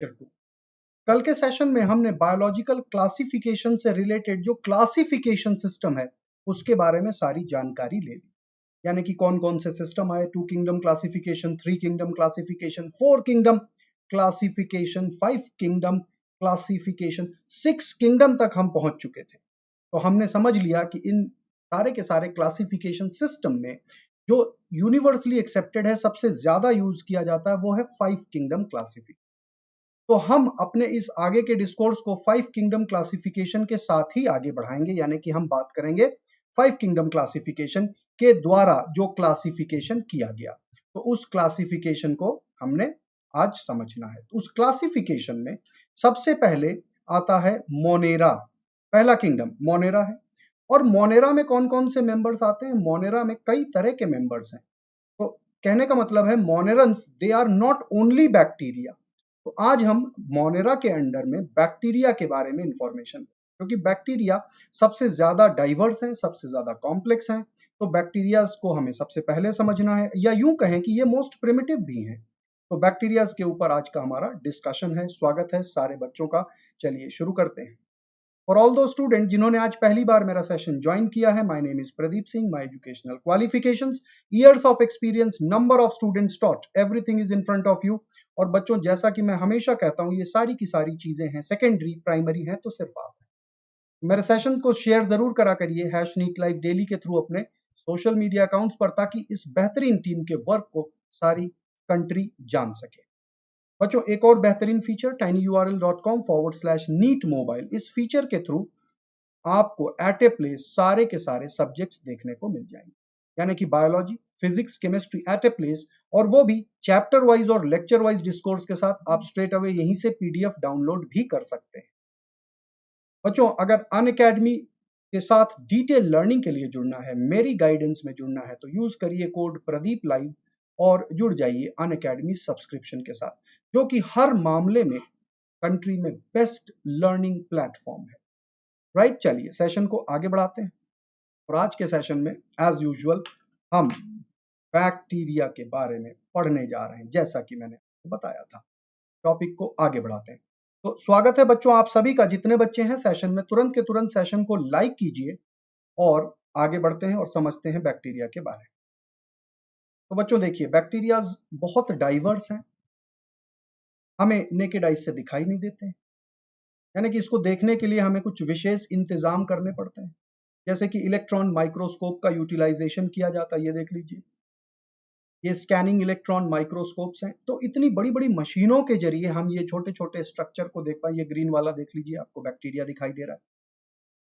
कल के सेशन में हमने बायोलॉजिकल क्लासिफिकेशन से रिलेटेड जो क्लासिफिकेशन सिस्टम है उसके बारे में सारी जानकारी ले ली, यानी कि कौन कौन से सिस्टम आए, 2 kingdom classification, 3 kingdom classification, 4 kingdom classification, 5 kingdom classification, 6 kingdom तक हम पहुंच चुके थे। तो हमने समझ लिया कि इन सारे के सारे क्लासिफिकेशन सिस्टम में जो यूनिवर्सली एक्सेप्टेड है, सबसे ज्यादा यूज किया जाता है, वो है 5 किंगडम क्लासिफिकेशन। तो हम अपने इस आगे के डिस्कोर्स को 5 किंगडम क्लासिफिकेशन के साथ ही आगे बढ़ाएंगे, यानी कि हम बात करेंगे 5 किंगडम क्लासिफिकेशन के द्वारा जो क्लासिफिकेशन किया गया, तो उस क्लासिफिकेशन को हमने आज समझना है। तो उस क्लासिफिकेशन में सबसे पहले आता है मोनेरा। पहला किंगडम मोनेरा है। और मोनेरा में कौन कौन से मेंबर्स आते हैं? मोनेरा में कई तरह के मेंबर्स हैं। तो कहने का मतलब है monerans they are not only bacteria. तो आज हम मोनेरा के अंडर में बैक्टीरिया के बारे में इंफॉर्मेशन, क्योंकि बैक्टीरिया सबसे ज्यादा डाइवर्स हैं, सबसे ज्यादा कॉम्प्लेक्स हैं, तो बैक्टीरियाज को हमें सबसे पहले समझना है, या यूं कहें कि ये मोस्ट प्रिमिटिव भी हैं। तो बैक्टीरियाज के ऊपर आज का हमारा डिस्कशन है। स्वागत है सारे बच्चों का। चलिए शुरू करते हैं। फॉर ऑल दो स्टूडेंट जिन्होंने आज पहली बार मेरा सेशन ज्वाइन किया है, my name is Pradeep Singh, my educational qualifications, years of experience, number of students taught, everything is in front of you. और बच्चों, जैसा कि मैं हमेशा कहता हूं, ये सारी की सारी चीजें हैं सेकेंडरी, प्राइमरी हैं तो सिर्फ आप हैं। मेरे सेशन को शेयर जरूर करा करिए #नीट लाइव डेली के थ्रू अपने सोशल मीडिया अकाउंट्स पर, ताकि इस बेहतरीन टीम के वर्क को सारी कंट्री जान सके। बच्चों, एक और बेहतरीन फीचर tinyurl.com/NEET मोबाइल, इस फीचर के थ्रू आपको एट ए प्लेस सारे के सारे सब्जेक्ट्स देखने को मिल जाएंगे, यानी कि biology, physics, chemistry at a place, और वो भी चैप्टर वाइज और लेक्चर वाइज डिस्कोर्स के साथ। आप स्ट्रेट अवे यहीं से पीडीएफ डाउनलोड भी कर सकते हैं। बच्चों, अगर अनअकैडमी के साथ डिटेल लर्निंग के लिए जुड़ना है, मेरी गाइडेंस में जुड़ना है, तो यूज करिए कोड प्रदीप लाइव और जुड़ जाइए अनअकैडमी सब्सक्रिप्शन के साथ, जो कि हर मामले में कंट्री में बेस्ट लर्निंग प्लेटफॉर्म है। राइट, चलिए सेशन को आगे बढ़ाते हैं। और आज के सेशन में एज यूजुअल हम बैक्टीरिया के बारे में पढ़ने जा रहे हैं, जैसा कि मैंने बताया था। टॉपिक को आगे बढ़ाते हैं। तो स्वागत है बच्चों आप सभी का। जितने बच्चे हैं सेशन में, तुरंत के तुरंत सेशन को लाइक कीजिए और आगे बढ़ते हैं और समझते हैं बैक्टीरिया के बारे में। तो बच्चों देखिए, बैक्टीरिया बहुत डाइवर्स हैं, हमें नेकेड आइज से दिखाई नहीं देते हैं, यानी कि इसको देखने के लिए हमें कुछ विशेष इंतजाम करने पड़ते हैं, जैसे कि इलेक्ट्रॉन माइक्रोस्कोप का यूटिलाइजेशन किया जाता है। ये देख लीजिए, ये स्कैनिंग इलेक्ट्रॉन माइक्रोस्कोप्स हैं। तो इतनी बड़ी बड़ी मशीनों के जरिए हम ये छोटे छोटे स्ट्रक्चर को देख पाए। ये ग्रीन वाला देख लीजिए, आपको बैक्टीरिया दिखाई दे रहा है।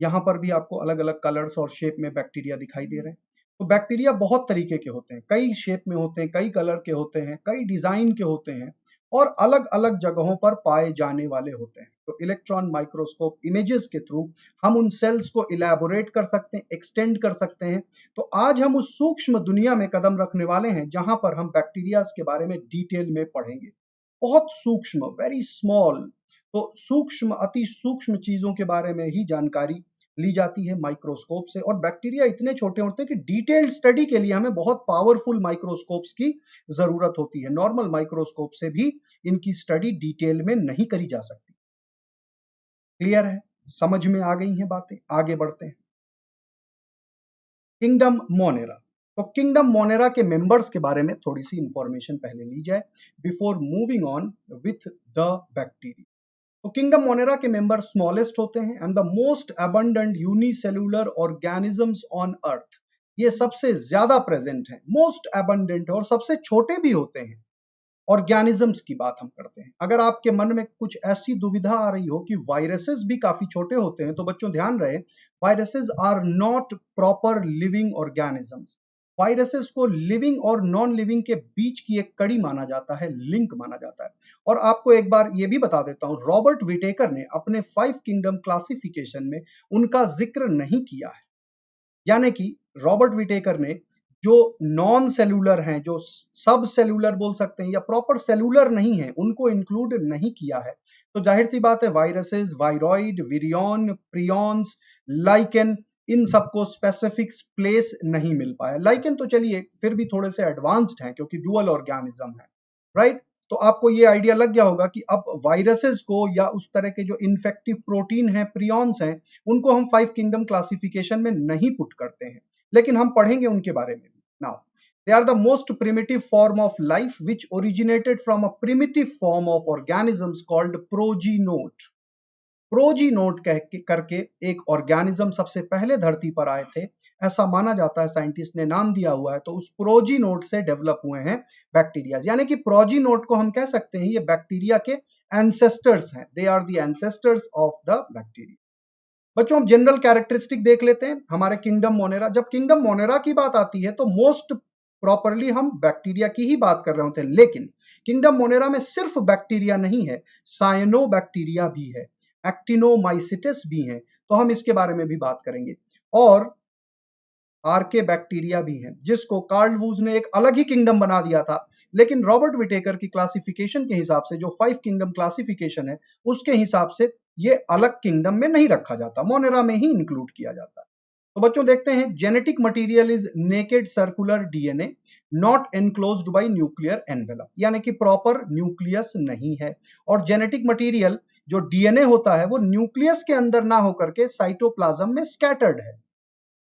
यहाँ पर भी आपको अलग अलग कलर्स और शेप में बैक्टीरिया दिखाई दे रहे हैं। तो बैक्टीरिया बहुत तरीके के होते हैं, कई शेप में होते हैं, कई कलर के होते हैं, कई डिजाइन के होते हैं, और अलग अलग जगहों पर पाए जाने वाले होते हैं। तो इलेक्ट्रॉन माइक्रोस्कोप इमेजेस के थ्रू हम उन सेल्स को इलैबोरेट कर सकते हैं, एक्सटेंड कर सकते हैं। तो आज हम उस सूक्ष्म दुनिया में कदम रखने वाले हैं, जहां पर हम बैक्टीरिया के बारे में डिटेल में पढ़ेंगे। बहुत सूक्ष्म, वेरी स्मॉल, तो सूक्ष्म, अति सूक्ष्म चीजों के बारे में ही जानकारी ली जाती है माइक्रोस्कोप से। और बैक्टीरिया इतने छोटे होते हैं कि डिटेल्ड स्टडी के लिए हमें बहुत पावरफुल माइक्रोस्कोप्स की जरूरत होती है। नॉर्मल माइक्रोस्कोप से भी इनकी स्टडी डिटेल में नहीं करी जा सकती। क्लियर है? समझ में आ गई हैं बातें? आगे बढ़ते हैं। Kingdom Monera. तो किंगडम मोनेरा के मेंबर्स के बारे में थोड़ी सी इंफॉर्मेशन पहले ली जाए before moving on with the bacteria. तो किंगडम मोनेरा के मेंबर स्मॉलेस्ट होते हैं and the most abundant unicellular organisms on earth. ये सबसे ज्यादा प्रेजेंट हैं, मोस्ट अबंडेंट, और सबसे छोटे भी होते हैं। ऑर्गेनिजम्स की बात हम करते हैं। अगर आपके मन में कुछ ऐसी दुविधा आ रही हो कि वायरसेस भी काफी छोटे होते हैं, तो बच्चों ध्यान रहे, viruses are not proper living organisms. Viruses को लिविंग और नॉन लिविंग के बीच की एक कड़ी माना जाता है, लिंक माना जाता है। और आपको एक बार ये भी बता देता हूं, रॉबर्ट विटेकर ने अपने 5 किंगडम क्लासिफिकेशन में उनका जिक्र नहीं किया है। यानी कि रॉबर्ट विटेकर ने जो नॉन सेलुलर हैं, जो सब सेलुलर बोल सकते हैं या प्रॉपर सेलुलर नहीं है, उनको इंक्लूड नहीं किया है। तो जाहिर सी बात है, viruses, viroid, virion, prions, lichen, इन सबको स्पेसिफिक प्लेस नहीं मिल पाया। लाइकेन तो चलिए फिर भी थोड़े से एडवांस्ड हैं, क्योंकि डुअल ऑर्गेनिज्म है, राइट। तो आपको ये आइडिया लग गया होगा कि अब वायरसेस को या उस तरह के जो इन्फेक्टिव प्रोटीन हैं, प्रियॉन्स हैं, उनको हम 5 किंगडम क्लासिफिकेशन में नहीं पुट करते हैं, लेकिन हम पढ़ेंगे उनके बारे में। Now they are the most primitive form of life which originated from a primitive form of organisms called progenote. प्रोजीनोट करके एक ऑर्गेनिज्म सबसे पहले धरती पर आए थे, ऐसा माना जाता है, साइंटिस्ट ने नाम दिया हुआ है। तो उस प्रोजीनोट से डेवलप हुए हैं बैक्टीरिया, यानी कि प्रोजीनोट को हम कह सकते हैं ये बैक्टीरिया के एंसेस्टर्स हैं, they are the ancestors of the bacteria. बच्चों हम जनरल कैरेक्टरिस्टिक देख लेते हैं हमारे किंगडम मोनेरा। जब किंगडम मोनेरा की बात आती है तो मोस्ट प्रॉपरली हम बैक्टीरिया की ही बात कर रहे होते हैं, लेकिन किंगडम मोनेरा में सिर्फ बैक्टीरिया नहीं है, साइनोबैक्टीरिया भी है, एक्टिनोमाइसिटिस भी है, तो हम इसके बारे में भी बात करेंगे। और आर्के बैक्टीरिया भी है, जिसको कार्ल वूज ने एक अलग ही किंगडम बना दिया था, लेकिन रॉबर्ट विटेकर की क्लासिफिकेशन के हिसाब से, जो 5 किंगडम क्लासिफिकेशन है उसके हिसाब से ये अलग किंगडम में नहीं रखा जाता, मोनेरा में ही इंक्लूड किया जाता है। तो बच्चों देखते हैं, genetic material is naked circular DNA not enclosed bye nuclear envelope, यानी कि प्रॉपर न्यूक्लियस नहीं है। और जेनेटिक मटेरियल जो डीएनए होता है वो न्यूक्लियस के अंदर ना होकर के साइटोप्लाज्म में स्कैटर्ड है,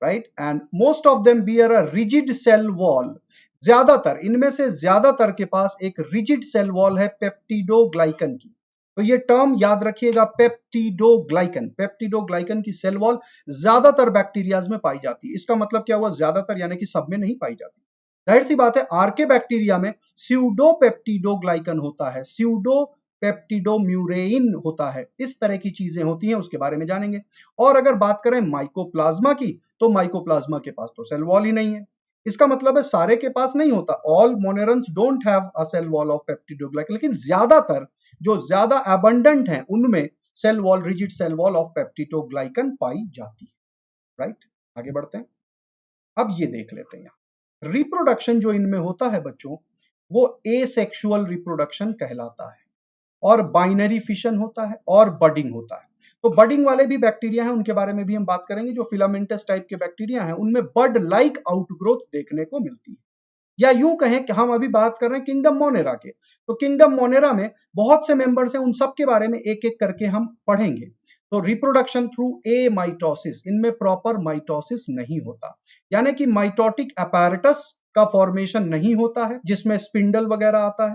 right, and most of them bear a rigid cell wall. ज्यादातर, इनमें से ज्यादातर के पास एक रिजिड सेल वॉल है पेप्टिडोग्लाइकन की। तो ये टर्म याद रखिएगा, पेप्टिडोग्लाइकन। पेप्टिडोग्लाइकन की सेल वॉल ज्यादातर बैक्टीरियाज में पाई जाती है। इसका मतलब क्या हुआ, ज्यादातर यानी कि सब में नहीं पाई जाती। जाहिर सी बात है, आर्के बैक्टीरिया में स्यूडोपेप्टिडोग्लाइकन होता है, स्यूडो पेप्टिडोम्यूरेइन होता है, इस तरह की चीजें होती हैं, उसके बारे में जानेंगे। और अगर बात करें माइकोप्लाज्मा की, तो माइकोप्लाज्मा के पास तो सेल वॉल ही नहीं है। इसका मतलब है सारे के पास नहीं होता, all monerans don't have a cell wall of peptidoglycan, लेकिन ज्यादातर जो ज्यादा अबंडेंट हैं उनमें cell wall, rigid cell wall of peptidoglycan पाई जाती है, राइट। आगे बढ़ते हैं, अब ये देख लेते हैं रिप्रोडक्शन जो इनमें होता है बच्चों, वो एसेक्सुअल रिप्रोडक्शन कहलाता है, और बाइनरी फिशन होता है, और बडिंग होता है। तो बडिंग वाले भी बैक्टीरिया हैं, उनके बारे में भी हम बात करेंगे। जो फिलामेंटस टाइप के बैक्टीरिया हैं उनमें बड लाइक आउटग्रोथ देखने को मिलती है, या यूं कहें कि हम अभी बात कर रहे हैं किंगडम मोनेरा के, तो किंगडम मोनेरा में बहुत से मेंबर्स हैं, उन सब के बारे में एक एक करके हम पढ़ेंगे। तो रिप्रोडक्शन थ्रू ए माइटोसिस, इनमें प्रॉपर माइटोसिस नहीं होता, यानी कि माइटोटिक अपैरेटस का फॉर्मेशन नहीं होता है, जिसमें स्पिंडल वगैरह आता है,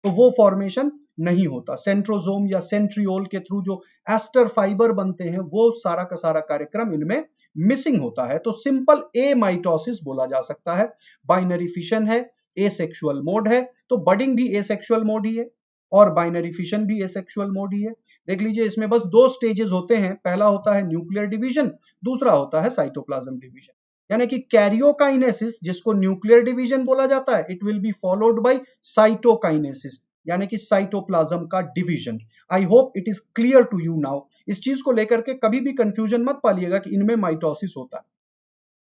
तो वो फॉर्मेशन नहीं होता। सेंट्रोजोम या सेंट्रियोल के थ्रू जो एस्टर फाइबर बनते हैं, वो सारा का सारा कार्यक्रम इनमें मिसिंग होता है। तो सिंपल ए माइटोसिस बोला जा सकता है। बाइनरी फिशन है, एसेक्सुअल मोड है, तो बडिंग भी एसेक्सुअल मोड ही है, और बाइनरी फिशन भी एसेक्सुअल मोड ही है। देख लीजिए, इसमें बस 2 स्टेजेस होते हैं, पहला होता है न्यूक्लियर डिवीजन, दूसरा होता है साइटोप्लाज्म डिवीजन। यानी कि कैरियोकाइनेसिस, जिसको न्यूक्लियर डिवीजन बोला जाता है, it will be followed by cytokinesis, यानी कि साइटोप्लाज्म का division. I hope it is clear to you now. इस चीज को लेकर के कभी भी कंफ्यूजन मत पालिएगा कि इनमें माइटोसिस होता है।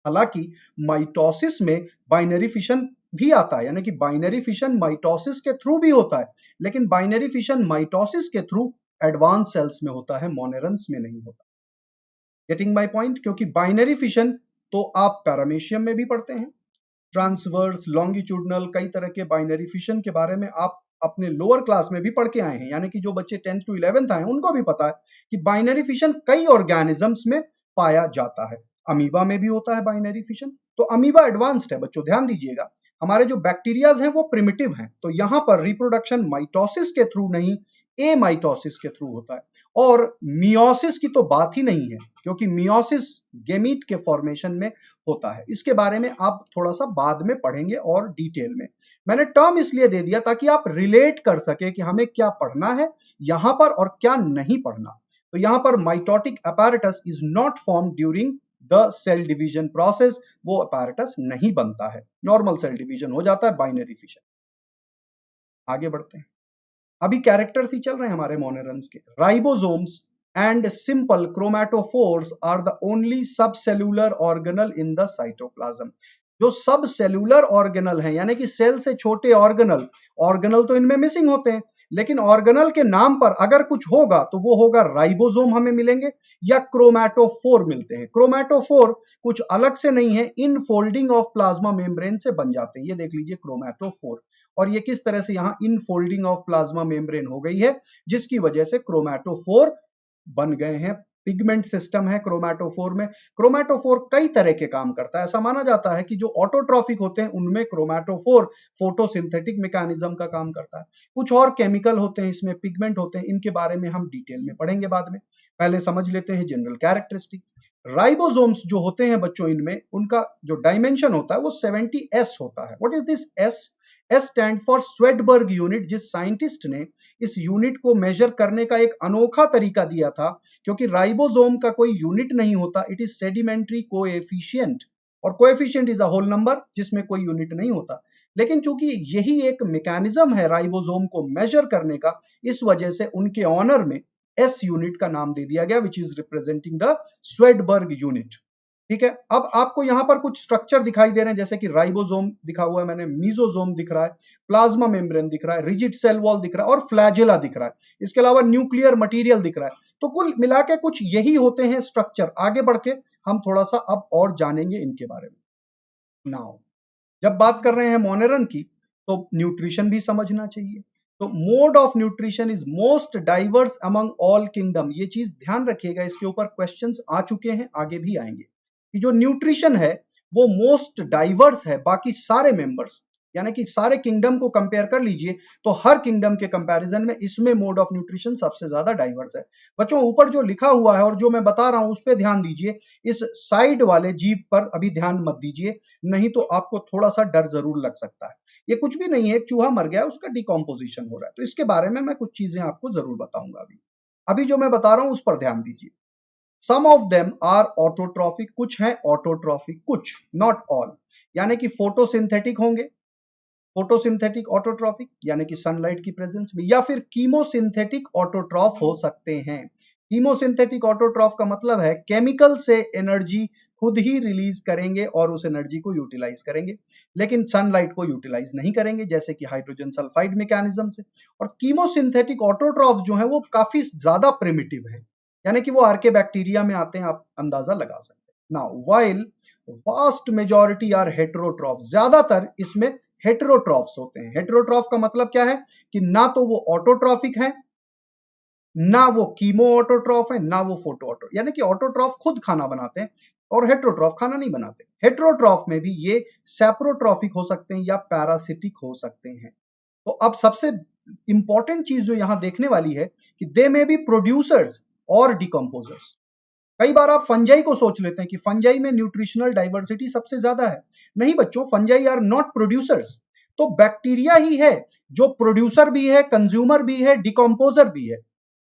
हालांकि माइटोसिस में बाइनरी फिशन भी आता है, यानी कि बाइनरी फिशन माइटोसिस के थ्रू भी होता है, लेकिन बाइनरी फिशन माइटोसिस के थ्रू एडवांस सेल्स में होता है, मोनेरन्स में नहीं होता। Getting my point? क्योंकि बाइनरी फिशन तो आप पैरामीशियम में भी पढ़ते हैं, ट्रांसवर्स, लॉन्गिट्यूडनल, कई तरह के बाइनरी फिशन के बारे में आप अपने लोअर क्लास में भी पढ़ के आए हैं, यानी कि जो बच्चे 10th to 11th आए हैं उनको भी पता है कि बाइनरी फिशन कई ऑर्गेनिजम्स में पाया जाता है। अमीबा में भी होता है बाइनरी फिशन। तो अमीबा एडवांस्ड है बच्चों, ध्यान दीजिएगा। हमारे जो बैक्टीरियाज हैं वो प्रिमिटिव हैं, तो यहां पर रिप्रोडक्शन माइटोसिस के थ्रू नहीं, ए माइटोसिस के थ्रू होता है। और मियोसिस की तो बात ही नहीं है, क्योंकि मियोसिस गेमीट के फॉर्मेशन में होता है। इसके बारे में आप थोड़ा सा बाद में पढ़ेंगे और डिटेल में। मैंने टर्म इसलिए दे दिया ताकि आप रिलेट कर सके कि हमें क्या पढ़ना है यहां पर और क्या नहीं पढ़ना। तो यहां पर mitotic apparatus is not form during the cell division process, वो अपैरेटस नहीं बनता है, नॉर्मल सेल डिवीजन हो जाता है बाइनरी फिशन। आगे बढ़ते हैं, अभी कैरेक्टर्स ही चल रहे हैं हमारे मोनेरन्स के। Ribosomes and simple chromatophores are the only subcellular organelle in the cytoplasm। जो सब सेलुलर ऑर्गेनल है, यानी कि सेल से छोटे ऑर्गेनल तो इनमें मिसिंग होते हैं, लेकिन ऑर्गेनल के नाम पर अगर कुछ होगा तो वो होगा राइबोसोम हमें मिलेंगे या क्रोमैटोफोर मिलते हैं। क्रोमैटोफोर कुछ अलग से नहीं है, in folding of plasma membrane से बन जाते हैं। ये देख लीजिए क्रोमैटोफोर, और ये किस तरह से यहां in folding of plasma membrane हो गई है, जिसकी वजह से क्रोमैटोफोर बन गए हैं। पिगमेंट सिस्टम है क्रोमैटोफोर में। क्रोमैटोफोर कई तरह के काम करता है। ऐसा माना जाता है कि जो ऑटोट्रॉफिक होते हैं उनमें क्रोमैटोफोर फोटोसिंथेटिक मैकेनिज्म का काम करता है। कुछ और केमिकल होते हैं इसमें, पिगमेंट होते हैं, इनके बारे में हम डिटेल में पढ़ेंगे बाद में। पहले समझ लेते हैं जनरल कैरेक्टरिस्टिक। राइबोसोम्स जो होते हैं बच्चों, इनमें उनका जो डायमेंशन होता है वो 70s होता है। What is this S? S stand for Svedberg unit. जिस साइंटिस्ट ने इस यूनिट को मेजर करने का एक अनोखा तरीका दिया था, क्योंकि राइबोसोम का कोई यूनिट नहीं होता, इट इज सेडिमेंट्री कोएफिशिएंट, और coefficient is a whole number जिसमें कोई यूनिट नहीं होता। लेकिन चूंकि यही एक मैकेनिज्म है राइबोसोम को मेजर करने का, इस वजह से उनके ऑनर में एस यूनिट का नाम दे दिया गया, which is representing the Svedberg unit. ठीक है, अब आपको यहां पर कुछ स्ट्रक्चर दिखाई दे रहे हैं, जैसे कि राइबोसोम दिखा हुआ है मैंने, मीजोसोम दिख रहा है, प्लाज्मा मेम्ब्रेन दिख रहा है, रिजिड सेल वॉल दिख रहा है और फ्लैजेला दिख रहा है। इसके अलावा न्यूक्लियर मटेरियल दिख रहा है। तो कुल मिला के कुछ यही होते हैं स्ट्रक्चर। आगे बढ़ के हम थोड़ा सा अब और जानेंगे इनके बारे में। नाउ जब बात कर रहे हैं मोनेरन की, तो न्यूट्रिशन भी समझना चाहिए। तो mode of nutrition is most diverse among all kingdom. ये चीज ध्यान रखिएगा, इसके ऊपर क्वेश्चंस आ चुके हैं, आगे भी आएंगे, कि जो न्यूट्रिशन है वो मोस्ट डाइवर्स है बाकी सारे मेंबर्स, यानी कि सारे किंगडम को कंपेयर कर लीजिए तो हर किंगडम के कंपैरिजन में इसमें मोड ऑफ न्यूट्रिशन सबसे ज्यादा डाइवर्स है। बच्चों ऊपर जो लिखा हुआ है और जो मैं बता रहा हूं उस पर ध्यान दीजिए, इस साइड वाले जीव पर अभी ध्यान मत दीजिए, नहीं तो आपको थोड़ा सा डर जरूर लग सकता है। ये कुछ भी नहीं है, एक चूहा मर गया, उसका डिकम्पोजिशन हो रहा है, तो इसके बारे में मैं कुछ चीजें आपको जरूर बताऊंगा। अभी अभी जो मैं बता रहा हूं उस पर ध्यान दीजिए। सम ऑफ देम आर ऑटोट्रॉफिक, कुछ है ऑटोट्रॉफिक, कुछ, नॉट ऑल, यानी कि फोटोसिंथेटिक होंगे, फोटोसिंथेटिक ऑटोट्रॉफिक यानी कि सनलाइट की प्रेजेंस में, या फिर कीमोसिंथेटिक ऑटोट्रॉफ हो सकते हैं। कीमोसिंथेटिक ऑटोट्रॉफ का मतलब है केमिकल से एनर्जी खुद ही रिलीज करेंगे और उस एनर्जी को यूटिलाइज करेंगे, लेकिन सनलाइट को यूटिलाइज नहीं करेंगे, जैसे कि हाइड्रोजन सल्फाइड मैकेनिज्म से। और कीमोसिंथेटिक ऑटोट्रॉफ जो है वो काफी ज्यादा प्रिमिटिव है, यानी कि वो आर्के बैक्टीरिया में आते हैं, आप अंदाजा लगा सकते हैं। Now while vast majority are heterotroph, ज्यादातर इसमें हेटेरोट्रॉफ्स होते हैं। हेटेरोट्रॉफ का मतलब क्या है कि ना तो वो ऑटोट्रॉफिक है, ना वो कीमो ऑटोट्रॉफ है, ना वो फोटो ऑटो, यानी कि ऑटोट्रॉफ खुद खाना बनाते हैं और हेटेरोट्रॉफ खाना नहीं बनाते। हेटेरोट्रॉफ में भी ये सैप्रोट्रॉफिक हो सकते हैं या पैरासिटिक हो सकते हैं। तो अब सबसे इंपॉर्टेंट चीज जो यहां देखने वाली है कि दे मे बी प्रोड्यूसर्स और डिकम्पोजर्स। कई बार आप फंजाई को सोच लेते हैं कि फंजाई में न्यूट्रिशनल डाइवर्सिटी सबसे ज्यादा है। नहीं बच्चों, फंजाई आर नॉट प्रोड्यूसर्स। तो बैक्टीरिया ही है जो प्रोड्यूसर भी है, कंज्यूमर भी है, डिकम्पोजर भी है।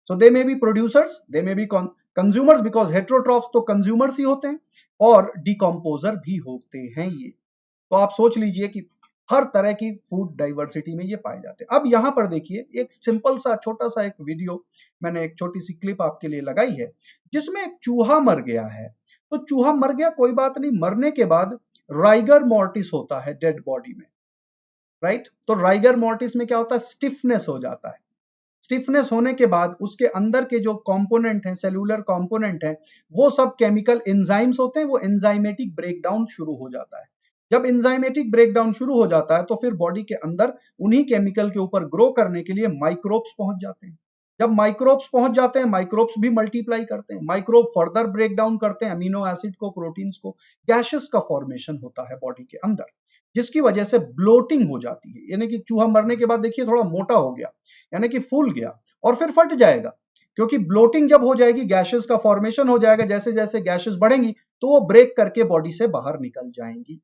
So they may be producers, they may be consumers, because heterotrophs तो कंज्यूमर्स ही होते हैं और डिकम्पोजर भी होते हैं ये। तो आप सोच लीजिए कि हर तरह की फूड डाइवर्सिटी में ये पाए जाते हैं। अब यहां पर देखिए एक सिंपल सा छोटा सा एक वीडियो, मैंने एक छोटी सी क्लिप आपके लिए लगाई है, जिसमें एक चूहा मर गया है। तो चूहा मर गया, कोई बात नहीं, मरने के बाद राइगर मॉर्टिस होता है डेड बॉडी में, राइट। तो राइगर मॉर्टिस में क्या होता है, स्टिफनेस हो जाता है। स्टिफनेस होने के बाद उसके अंदर के जो कंपोनेंट हैं, सेलुलर कंपोनेंट हैं, वो सब केमिकल एंजाइम्स होते हैं, वो एंजाइमेटिक ब्रेकडाउन शुरू हो जाता है। जब एंजाइमेटिक ब्रेकडाउन शुरू हो जाता है तो फिर बॉडी के अंदर उन्हीं केमिकल के ऊपर ग्रो करने के लिए माइक्रोब्स पहुंच जाते हैं। जब माइक्रोब्स पहुंच जाते हैं, माइक्रोब्स भी मल्टीप्लाई करते हैं, माइक्रोब फर्दर ब्रेक डाउन करते हैं अमीनो एसिड को, प्रोटीन्स को, गैसेस का फॉर्मेशन होता है बॉडी के अंदर, जिसकी वजह से ब्लोटिंग हो जाती है। यानी कि चूहा मरने के बाद देखिए थोड़ा मोटा हो गया, यानी कि फूल गया और फिर फट जाएगा, क्योंकि ब्लोटिंग जब हो जाएगी, गैसेस का फॉर्मेशन हो जाएगा, जैसे जैसे गैसेस बढ़ेंगी तो वो ब्रेक करके बॉडी से बाहर निकल जाएंगी।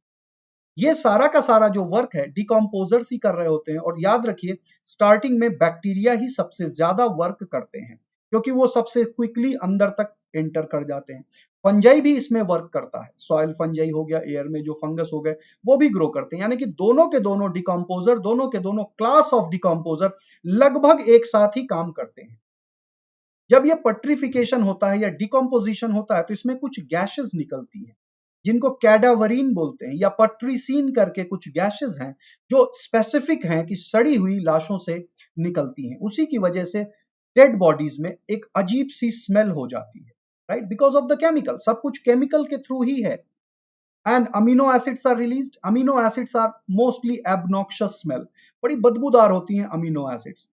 ये सारा का सारा जो वर्क है डिकम्पोजर्स ही कर रहे होते हैं। और याद रखिए, स्टार्टिंग में बैक्टीरिया ही सबसे ज्यादा वर्क करते हैं, क्योंकि वो सबसे क्विकली अंदर तक एंटर कर जाते हैं। फंजाई भी इसमें वर्क करता है, सॉइल फंजाई हो गया, एयर में जो फंगस हो गए वो भी ग्रो करते हैं। यानी कि दोनों के दोनों डिकम्पोजर, दोनों के दोनों क्लास ऑफ डिकम्पोजर लगभग एक साथ ही काम करते हैं। जब ये पट्रिफिकेशन होता है या डिकम्पोजिशन होता है तो इसमें कुछ गैसेस निकलती हैं, जिनको कैडावरीन बोलते हैं, या पट्रीसीन करके कुछ गैसेस हैं जो स्पेसिफिक हैं कि सड़ी हुई लाशों से निकलती हैं। उसी की वजह से डेड बॉडीज में एक अजीब सी स्मेल हो जाती है, right, because of the chemical. सब कुछ केमिकल के थ्रू ही है। And amino acids are released. Amino acids are mostly obnoxious smell, बड़ी बदबूदार होती हैं अमीनो एसिड्स,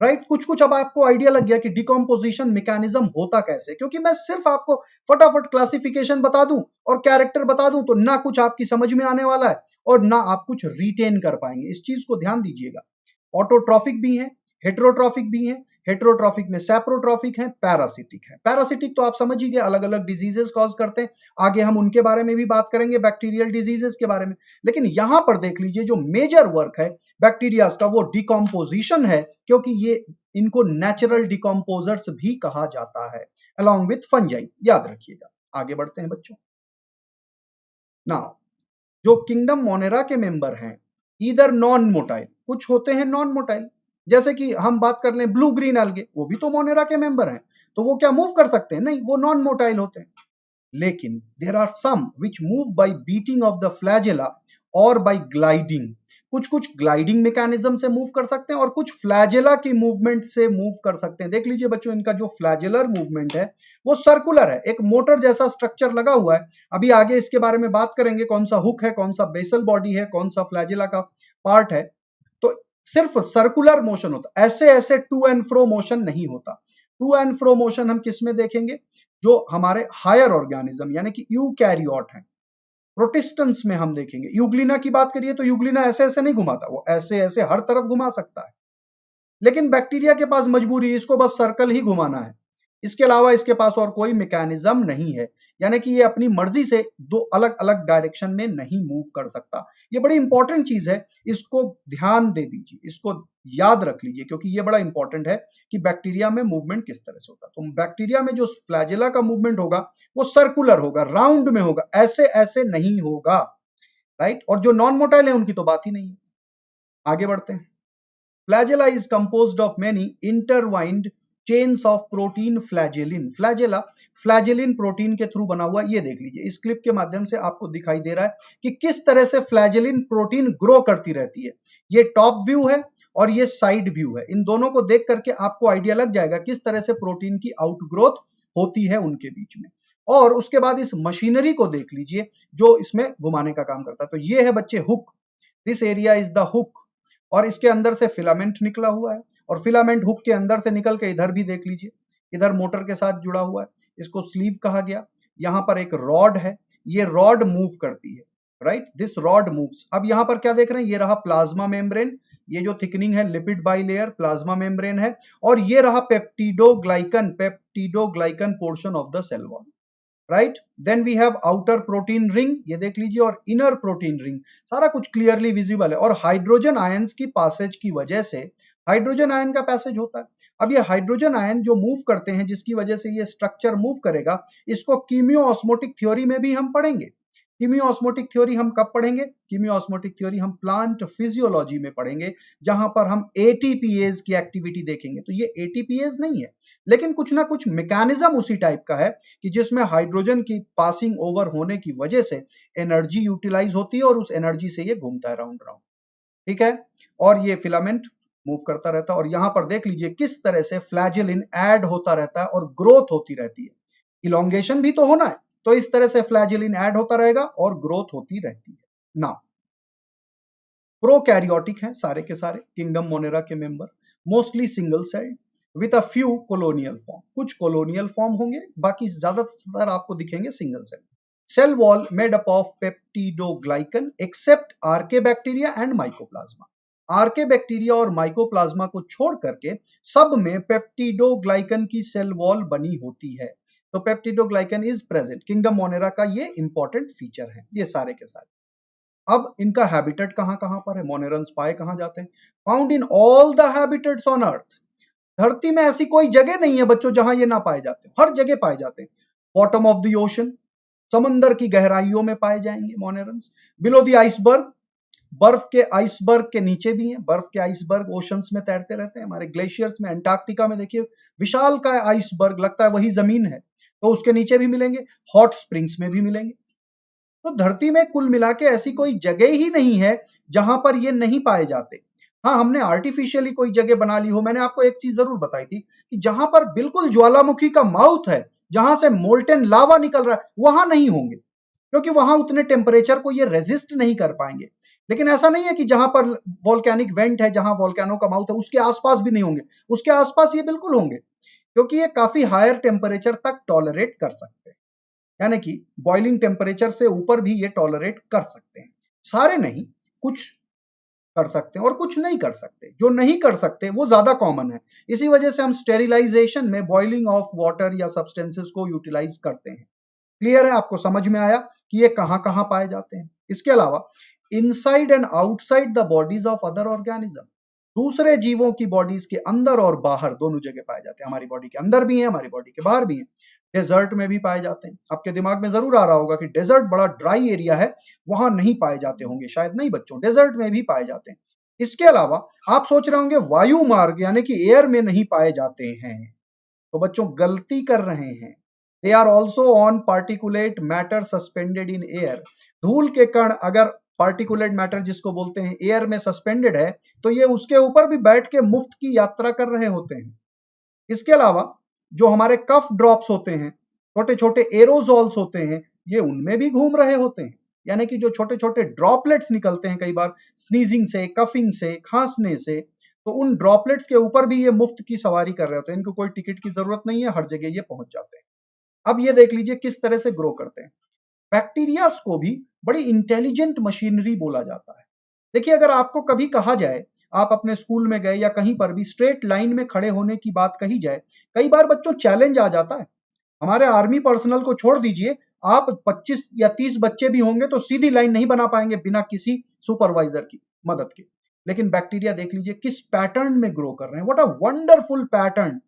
राइट। कुछ कुछ अब आपको आइडिया लग गया कि डिकम्पोजिशन मैकेनिज्म होता कैसे, क्योंकि मैं सिर्फ आपको फटाफट क्लासिफिकेशन बता दूं और कैरेक्टर बता दूं तो ना कुछ आपकी समझ में आने वाला है और ना आप कुछ रिटेन कर पाएंगे। इस चीज को ध्यान दीजिएगा। ऑटोट्रॉफिक भी है, हेटेरोट्रॉफिक भी है। हेटेरोट्रॉफिक में सैप्रोट्रॉफिक है, पैरासिटिक है। पैरासिटिक तो आप समझ ही गए, अलग अलग डिजीजेस कॉज करते हैं। आगे हम उनके बारे में भी बात करेंगे, बैक्टीरियल डिजीजेस के बारे में। लेकिन यहां पर देख लीजिए जो मेजर वर्क है बैक्टीरिया का वो डिकम्पोजिशन है, क्योंकि ये इनको नेचुरल डिकम्पोजर्स भी कहा जाता है, अलॉन्ग विथ फंजाई। याद रखिएगा। आगे बढ़ते हैं बच्चों। नाउ जो किंगडम मोनेरा के मेंबर हैं, इधर नॉन मोटाइल, कुछ होते हैं नॉन मोटाइल, जैसे कि हम बात कर लें ब्लू ग्रीन algae, वो भी तो मोनेरा के मेंबर हैं। तो वो क्या मूव कर सकते हैं? नहीं, वो नॉन मोटाइल होते हैं। लेकिन there are some which move by beating of the flagella और बाय ग्लाइडिंग। कुछ कुछ ग्लाइडिंग मैकेनिज्म से मूव कर सकते हैं और कुछ फ्लैजेला की मूवमेंट से मूव कर सकते हैं। देख लीजिए बच्चों, इनका जो फ्लैजेलर मूवमेंट है वो सर्कुलर है, एक मोटर जैसा स्ट्रक्चर लगा हुआ है। अभी आगे इसके बारे में बात करेंगे, कौन सा हुक है, कौन सा बेसल बॉडी है, कौन सा फ्लैजेला का पार्ट है। तो सिर्फ सर्कुलर मोशन होता, ऐसे ऐसे टू एंड फ्रो मोशन नहीं होता। टू एंड फ्रो मोशन हम किस में देखेंगे? जो हमारे हायर ऑर्गेनिज्म यानी कि यूकैरियोट हैं, प्रोटिस्टेंट्स में हम देखेंगे। यूग्लिना की बात करिए तो यूग्लिना ऐसे ऐसे नहीं घुमाता, वो ऐसे ऐसे हर तरफ घुमा सकता है। लेकिन बैक्टीरिया के पास मजबूरी है, इसको बस सर्कल ही घुमाना है, इसके अलावा इसके पास और कोई मैकेनिज्म नहीं है। यानी कि ये अपनी मर्जी से दो अलग अलग डायरेक्शन में नहीं मूव कर सकता। ये बड़ी इंपॉर्टेंट चीज है, इसको ध्यान दे दीजिए, इसको याद रख लीजिए, क्योंकि ये बड़ा इंपॉर्टेंट है कि बैक्टीरिया में मूवमेंट किस तरह से होता है। तो बैक्टीरिया में जो फ्लैजेला का मूवमेंट होगा वो सर्कुलर होगा, राउंड में होगा, ऐसे ऐसे नहीं होगा, राइट। और जो नॉन मोटाइल है उनकी तो बात ही नहीं है। आगे बढ़ते हैं। Flagella is composed of many intertwined chains of protein flagellin. Flagella flagellin protein के थ्रू बना हुआ। ये देख लीजिए, इस क्लिप के माध्यम से आपको दिखाई दे रहा है कि किस तरह से फ्लैजेलिन प्रोटीन ग्रो करती रहती है। ये टॉप व्यू है और ये साइड व्यू है। इन दोनों को देख करके आपको आइडिया लग जाएगा किस तरह से प्रोटीन की आउटग्रोथ होती है उनके बीच में। और उसके बाद इस मशीनरी को देख लीजिए जो इसमें घुमाने का काम करता है। तो ये है बच्चे hook, this area is the hook, और इसके अंदर से फिलामेंट निकला हुआ है और फिलामेंट हुक के अंदर से निकल के इधर भी देख लीजिए, इधर मोटर के साथ जुड़ा हुआ है, इसको स्लीव कहा गया। यहां पर एक रॉड है, ये रॉड मूव करती है, राइट, दिस रॉड मूव्स। अब यहां पर क्या देख रहे हैं? ये रहा प्लाज्मा मेम्ब्रेन, ये जो थिकनिंग है लिपिड बाइलेयर प्लाज्मा मेम्ब्रेन है, और ये रहा peptidoglycan portion of the cell wall, right. Then we have outer protein ring, ये देख लीजिए, और इनर प्रोटीन रिंग। सारा कुछ क्लियरली विजिबल है। और हाइड्रोजन आयंस की पासेज की वजह से, हाइड्रोजन आयन का पैसेज होता है। अब ये हाइड्रोजन आयन जो मूव करते हैं, जिसकी वजह से ये स्ट्रक्चर मूव करेगा, इसको कीमियो ऑस्मोटिक थ्योरी में भी हम पढ़ेंगे। कीमियो ऑस्मोटिक थ्योरी हम कब पढ़ेंगे? कीमियो ऑस्मोटिक थ्योरी हम प्लांट फिजियोलॉजी में पढ़ेंगे, जहां पर हम एटीपीएज की एक्टिविटी देखेंगे। तो ये एटीपीएज नहीं है, लेकिन कुछ ना कुछ मैकेनिज्म उसी टाइप का है कि जिसमें हाइड्रोजन की पासिंग ओवर होने की वजह से एनर्जी यूटिलाइज होती है और उस एनर्जी से ये घूमता है राउंड राउंड, ठीक है। और ये फिलामेंट मूव करता रहता है। और यहां पर देख लीजिए किस तरह से फ्लैजेलिन ऐड होता रहता है और ग्रोथ होती रहती है। इलोंगेशन भी तो होना है, तो इस तरह से फ्लैजेलिन ऐड होता रहेगा और ग्रोथ होती रहती है ना। प्रोकैरियोटिक हैं सारे के सारे किंगडम मोनेरा के member, mostly single celled with a few colonial form. कुछ कोलोनियल फॉर्म होंगे, बाकी ज्यादातर आपको दिखेंगे single cell. Cell wall made up of peptidoglycan except archaebacteria and mycoplasma. Archaebacteria और माइकोप्लाज्मा को छोड़ करके सब में पेप्टिडोग्लाइकन की सेल वॉल बनी होती है। तो peptidoglycan is present, kingdom Monera का ये इंपॉर्टेंट फीचर है, ये सारे के सारे। अब इनका हैबिटेट कहां कहां पर है? मोनेरन्स पाए कहां जाते हैं? Found in all the habitats on earth. धरती में ऐसी कोई जगह नहीं है बच्चों जहां ये ना पाए जाते, हर जगह पाए जाते हैं। बॉटम ऑफ द ओशन, समंदर की गहराइयों में पाए जाएंगे मोनेरन्स। बिलो द आइसबर्ग, बर्फ के आइसबर्ग के नीचे भी हैं। बर्फ के आइसबर्ग ओशंस में तैरते रहते हैं, हमारे ग्लेशियर्स में। अंटार्कटिका में देखिए विशाल का आइसबर्ग, लगता है वही जमीन है, तो उसके नीचे भी मिलेंगे। हॉट स्प्रिंग्स में भी मिलेंगे। तो धरती में कुल मिला के ऐसी कोई जगह ही नहीं है जहां पर ये नहीं पाए जाते। हाँ, हमने आर्टिफिशियली कोई जगह बना ली हो। मैंने आपको एक चीज जरूर बताई थी कि जहां पर बिल्कुल ज्वालामुखी का माउथ है, जहां से मोल्टेन लावा निकल रहा है, वहां नहीं होंगे, क्योंकि वहां उतने टेम्परेचर को ये रेजिस्ट नहीं कर पाएंगे। लेकिन ऐसा नहीं है कि जहां पर वॉल्केनिक वेंट है, जहां वॉल्केनो का माउथ है, उसके आसपास भी नहीं होंगे। उसके आसपास ये बिल्कुल होंगे, क्योंकि ये काफी हायर टेम्परेचर तक टॉलरेट कर सकते हैं, यानी कि बॉइलिंग टेम्परेचर से ऊपर भी ये टॉलरेट कर सकते हैं। सारे नहीं, कुछ कर सकते हैं और कुछ नहीं कर सकते। जो नहीं कर सकते वो ज्यादा कॉमन है। इसी वजह से हम स्टेरिलाइजेशन में बॉइलिंग ऑफ वाटर या सब्सटेंसेस को यूटिलाइज करते हैं। क्लियर है? आपको समझ में आया कि ये कहां कहां पाए जाते हैं। इसके अलावा inside and outside the bodies of other organism, दूसरे जीवों की बॉडीज के अंदर और बाहर दोनों जगह पाए जाते हैं। हमारी बॉडी के अंदर भी है, हमारी बॉडी के बाहर भी है। डेजर्ट में भी पाए जाते हैं। आपके दिमाग में जरूर आ रहा होगा कि डेजर्ट बड़ा ड्राई एरिया है, वहां नहीं पाए जाते होंगे। शायद नहीं बच्चों, डेजर्ट में भी पाए जाते हैं। इसके अलावा आप सोच रहे होंगे वायु मार्ग यानी कि एयर में नहीं पाए जाते हैं, तो बच्चों गलती कर रहे हैं। They are also on particulate matter suspended in air. धूल के कण अगर पार्टिकुलेट मैटर जिसको बोलते हैं एयर में सस्पेंडेड है, तो ये उसके ऊपर भी बैठ के मुफ्त की यात्रा कर रहे होते हैं। इसके अलावा जो हमारे कफ ड्रॉप्स होते हैं, छोटे छोटे एरोजॉल्स होते हैं, ये उनमें भी घूम रहे होते हैं। यानी कि जो छोटे छोटे ड्रॉपलेट्स निकलते हैं कई बार स्नीजिंग से, कफिंग से, खांसने से, तो उन ड्रॉपलेट्स के ऊपर भी ये मुफ्त की सवारी कर रहे होते हैं। इनको कोई टिकट की जरूरत नहीं है, हर जगह ये पहुंच जाते हैं। अब ये देख लीजिए किस तरह से ग्रो करते हैं। बैक्टीरियाज को भी बड़ी इंटेलिजेंट मशीनरी बोला जाता है। देखिए, अगर आपको कभी कहा जाए, आप अपने स्कूल में गए या कहीं पर भी स्ट्रेट लाइन में खड़े होने की बात कही जाए, कई बार बच्चों चैलेंज आ जाता है। हमारे आर्मी पर्सनल को छोड़ दीजिए, आप 25 या 30 बच्चे भी होंगे तो सीधी लाइन नहीं बना पाएंगे बिना किसी सुपरवाइजर की मदद के। लेकिन बैक्टीरिया देख लीजिए किस पैटर्न में ग्रो कर रहे हैं। What a wonderful pattern.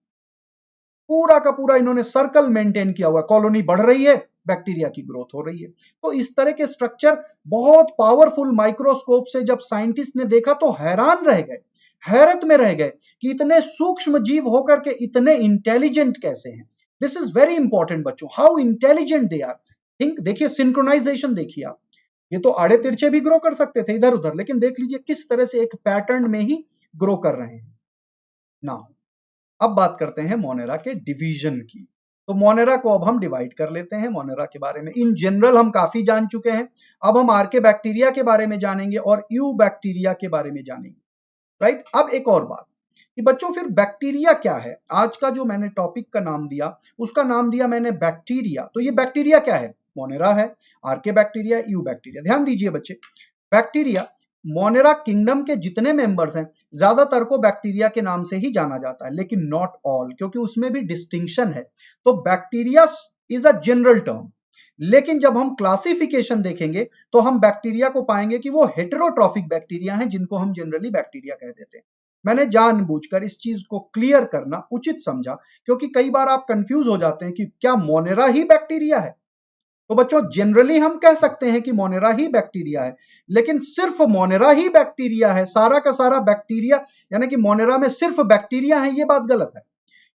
पूरा का पूरा इन्होंने सर्कल मेंटेन किया हुआ है। कॉलोनी बढ़ रही है, बैक्टीरिया की ग्रोथ हो रही है। तो इस तरह के स्ट्रक्चर बहुत पावरफुल माइक्रोस्कोप से जब साइंटिस्ट ने देखा तो हैरान रह गए, हैरत में रह गए कि इतने सूक्ष्म जीव होकर के इतने इंटेलिजेंट कैसे हैं। दिस इज वेरी इंपॉर्टेंट बच्चों, how intelligent they are. Think, देखिए सिंक्रोनाइजेशन देखिए आप। ये तो आड़े तिरछे भी ग्रो कर सकते थे इधर उधर, लेकिन देख लीजिए किस तरह से एक पैटर्न में ही ग्रो कर रहे हैं ना। अब बात करते हैं मोनेरा के डिवीजन की। तो मोनेरा को अब हम डिवाइड कर लेते हैं। मोनेरा के बारे में इन जनरल हम काफी जान चुके हैं। अब हम आर्के बैक्टीरिया के बारे में जानेंगे और यू बैक्टीरिया के बारे में जानेंगे। राइट? अब एक और बात कि बच्चों फिर बैक्टीरिया क्या है। आज का जो मैंने टॉपिक का नाम दिया, उसका नाम दिया मैंने बैक्टीरिया। तो ये बैक्टीरिया क्या है? मोनेरा है, आर्के बैक्टीरिया, यू बैक्टीरिया। ध्यान दीजिए बच्चे, बैक्टीरिया मोनेरा किंगडम के जितने मेंबर्स हैं, ज्यादातर को बैक्टीरिया के नाम से ही जाना जाता है, लेकिन नॉट ऑल, क्योंकि उसमें भी डिस्टिंक्शन है। तो bacteria is a general term, लेकिन जब हम क्लासिफिकेशन देखेंगे तो हम बैक्टीरिया को पाएंगे कि वो हेटेरोट्रॉफिक बैक्टीरिया हैं, जिनको हम जनरली बैक्टीरिया कह देते हैं। मैंने जानबूझकर इस चीज को क्लियर करना उचित समझा, क्योंकि कई बार आप कंफ्यूज हो जाते हैं कि क्या मोनेरा ही बैक्टीरिया है। तो बच्चों जनरली हम कह सकते हैं कि मोनेरा ही बैक्टीरिया है, लेकिन सिर्फ मोनेरा ही बैक्टीरिया है, सारा का सारा बैक्टीरिया यानी कि मोनेरा में सिर्फ बैक्टीरिया है, ये बात गलत है।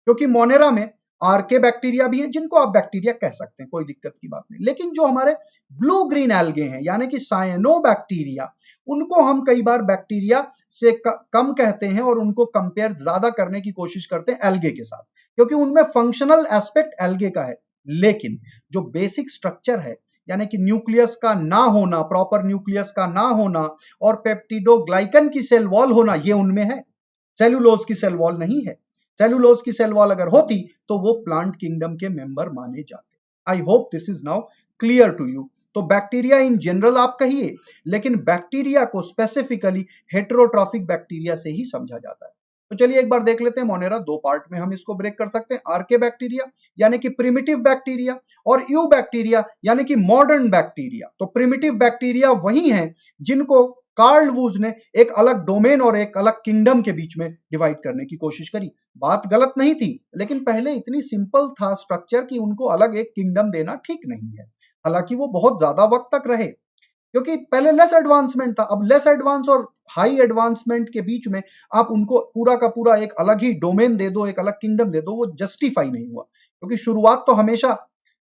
क्योंकि मोनेरा में आर्के बैक्टीरिया भी हैं, जिनको आप बैक्टीरिया कह सकते हैं, कोई दिक्कत की बात नहीं। लेकिन जो हमारे ब्लू ग्रीन एल्गे हैं यानी कि साइनो बैक्टीरिया, उनको हम कई बार बैक्टीरिया से कम कहते हैं और उनको कंपेयर ज्यादा करने की कोशिश करते हैं एल्गे के साथ, क्योंकि उनमें फंक्शनल एस्पेक्ट एल्गे का है। लेकिन जो बेसिक स्ट्रक्चर है, यानी कि न्यूक्लियस का ना होना, प्रॉपर न्यूक्लियस का ना होना और पेप्टिडोग्लाइकन की सेल वॉल होना, ये उनमें है। सेलुलोज की सेल वॉल नहीं है। सेलुलोज की सेल वॉल अगर होती तो वो प्लांट किंगडम के मेंबर माने जाते। I hope this is now clear to you. तो बैक्टीरिया इन जनरल आप कहिए, लेकिन बैक्टीरिया को स्पेसिफिकली हेटेरोट्रॉफिक बैक्टीरिया से ही समझा जाता है। तो चलिए एक बार देख लेते हैं मोनेरा। दो पार्ट में हम इसको ब्रेक कर सकते हैं, आर्के बैक्टीरिया यानी कि प्रिमिटिव बैक्टीरिया और यू बैक्टीरिया यानी कि मॉडर्न बैक्टीरिया। तो प्रिमिटिव बैक्टीरिया वही हैं जिनको कार्ल वूज ने एक अलग डोमेन और एक अलग किंगडम के बीच में डिवाइड करने की कोशिश करी। बात गलत नहीं थी, लेकिन पहले इतनी सिंपल था स्ट्रक्चर कि उनको अलग एक किंगडम देना ठीक नहीं है। हालांकि वो बहुत ज्यादा वक्त तक रहे, क्योंकि पहले लेस एडवांसमेंट था। अब लेस एडवांस और हाई एडवांसमेंट के बीच में आप उनको पूरा का पूरा एक अलग ही डोमेन दे दो, एक अलग किंगडम दे दो, वो जस्टिफाई नहीं हुआ। क्योंकि शुरुआत तो हमेशा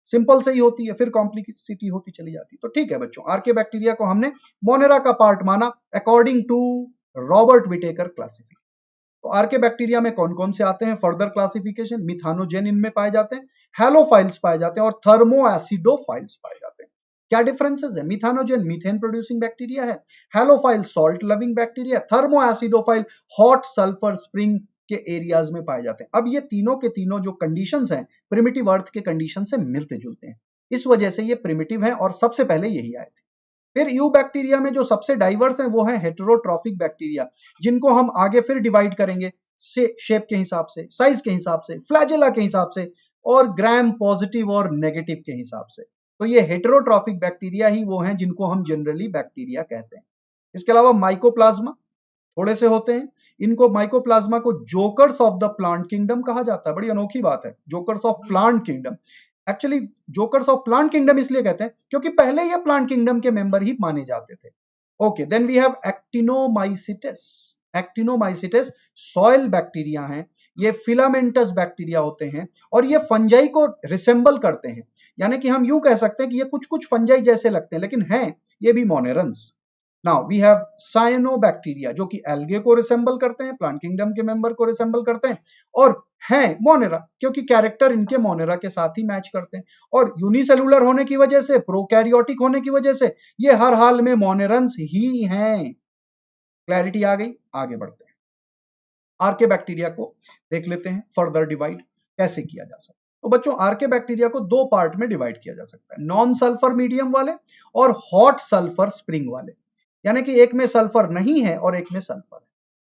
सिंपल से ही होती है, फिर कॉम्प्लिसिटी होती चली जाती है। तो ठीक है बच्चों, आर्के बैक्टीरिया को हमने मोनेरा का पार्ट माना according to Robert Whittaker classification. तो आर्के बैक्टीरिया में कौन कौन से आते हैं फर्दर क्लासिफिकेशन, मिथानोजेन इनमें पाए जाते हैं, हेलोफाइल्स पाए जाते हैं और थर्मोएसिडोफाइल्स पाए जाते हैं। क्या डिफरेंसेस है? मिथानोजेन मीथेन प्रोड्यूसिंग बैक्टीरिया है, halophile salt loving bacteria, thermoacidophile hot sulphur spring के एरियाज में पाए जाते हैं। अब ये तीनों के तीनों जो कंडीशंस हैं प्रिमिटिव अर्थ के कंडीशन से मिलते जुलते हैं, इस वजह से ये प्रिमिटिव है और सबसे पहले यही आए थे। फिर यू बैक्टीरिया में जो सबसे डाइवर्स है वो है हेटेरोट्रॉफिक बैक्टीरिया, जिनको हम आगे फिर डिवाइड करेंगे शेप के हिसाब से, साइज के हिसाब से, फ्लैजेला के हिसाब से और ग्राम पॉजिटिव और नेगेटिव के हिसाब से। तो ये हेटेरोट्रॉफिक बैक्टीरिया ही वो हैं जिनको हम जनरली बैक्टीरिया कहते हैं। इसके अलावा माइकोप्लाज्मा थोड़े से होते हैं, इनको माइकोप्लाज्मा को jokers of the plant kingdom कहा जाता है। बड़ी अनोखी बात है, jokers of plant kingdom. Actually jokers of plant kingdom इसलिए कहते हैं क्योंकि पहले ये प्लांट किंगडम के मेंबर ही माने जाते थे। Okay, then we have actinomycetes. Actinomycetes soil bacteria हैं, ये फिलामेंटस बैक्टीरिया होते हैं और ये फंजाई को रिसेंबल करते हैं, यानी कि हम यूं कह सकते हैं कि ये कुछ कुछ फंजाई जैसे लगते हैं लेकिन हैं ये भी monerans. Now we have cyanobacteria जो कि एल्गे को रिसेंबल करते हैं, प्लांट किंगडम के मेंबर को रिसेंबल करते हैं और हैं मोनेरा क्योंकि कैरेक्टर इनके मोनेरा के साथ ही मैच करते हैं और यूनिसेलुलर होने की वजह से, प्रोकैरियोटिक होने की वजह से ये हर हाल में मोनेरन्स ही हैं। क्लैरिटी आ गई? आगे बढ़ते हैं, आर्के बैक्टीरिया को देख लेते हैं फर्दर डिवाइड कैसे किया जा सकता है। तो बच्चों आर्के बैक्टीरिया को दो पार्ट में डिवाइड किया जा सकता है, नॉन सल्फर मीडियम वाले और हॉट सल्फर स्प्रिंग वाले, यानी कि एक में सल्फर नहीं है और एक में सल्फर है।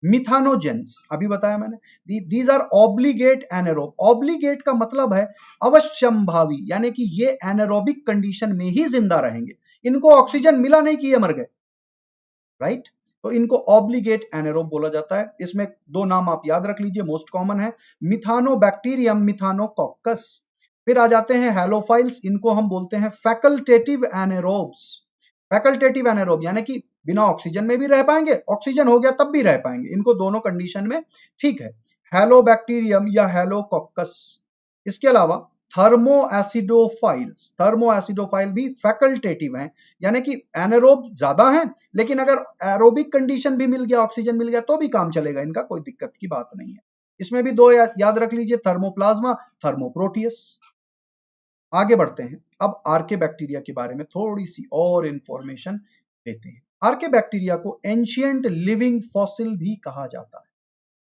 मिथानोजेंस अभी बताया मैंने, these are obligate anaerobe. Obligate का मतलब है अवश्यंभावी, यानी कि ये एनारोबिक कंडीशन में ही जिंदा रहेंगे, इनको ऑक्सीजन मिला नहीं कि ये मर गए, राइट? तो इनको ऑब्लिगेट एनारोब बोला जाता है। इसमें दो नाम आप याद रख लीजिए, मोस्ट कॉमन है मिथानोबैक्टीरियम, मिथानोकॉकस। फिर आ जाते हैं हेलोफाइल्स, इनको हम बोलते हैं फैकल्टेटिव एनारोब्स। फैकल्टेटिव एनारोब यानी कि बिना ऑक्सीजन में भी रह पाएंगे, ऑक्सीजन हो गया तब भी रह पाएंगे, इनको दोनों कंडीशन में ठीक है। हेलोबैक्टीरियम या हेलोकॉकस। इसके अलावा थर्मोएसिडोफाइल्स, थर्मोएसिडोफाइल भी फैकल्टेटिव हैं, यानी कि एनारोब ज्यादा हैं लेकिन अगर एरोबिक कंडीशन भी मिल गया, ऑक्सीजन मिल गया तो भी काम चलेगा, इनका कोई दिक्कत की बात नहीं है। इसमें भी दो याद रख लीजिए, थर्मोप्लाज्मा, थर्मोप्रोटियस। आगे बढ़ते हैं, अब आर्के बैक्टीरिया के बारे में थोड़ी सी और इंफॉर्मेशन लेते हैं। आर्के बैक्टीरिया को एंशियंट लिविंग फॉसिल भी कहा जाता है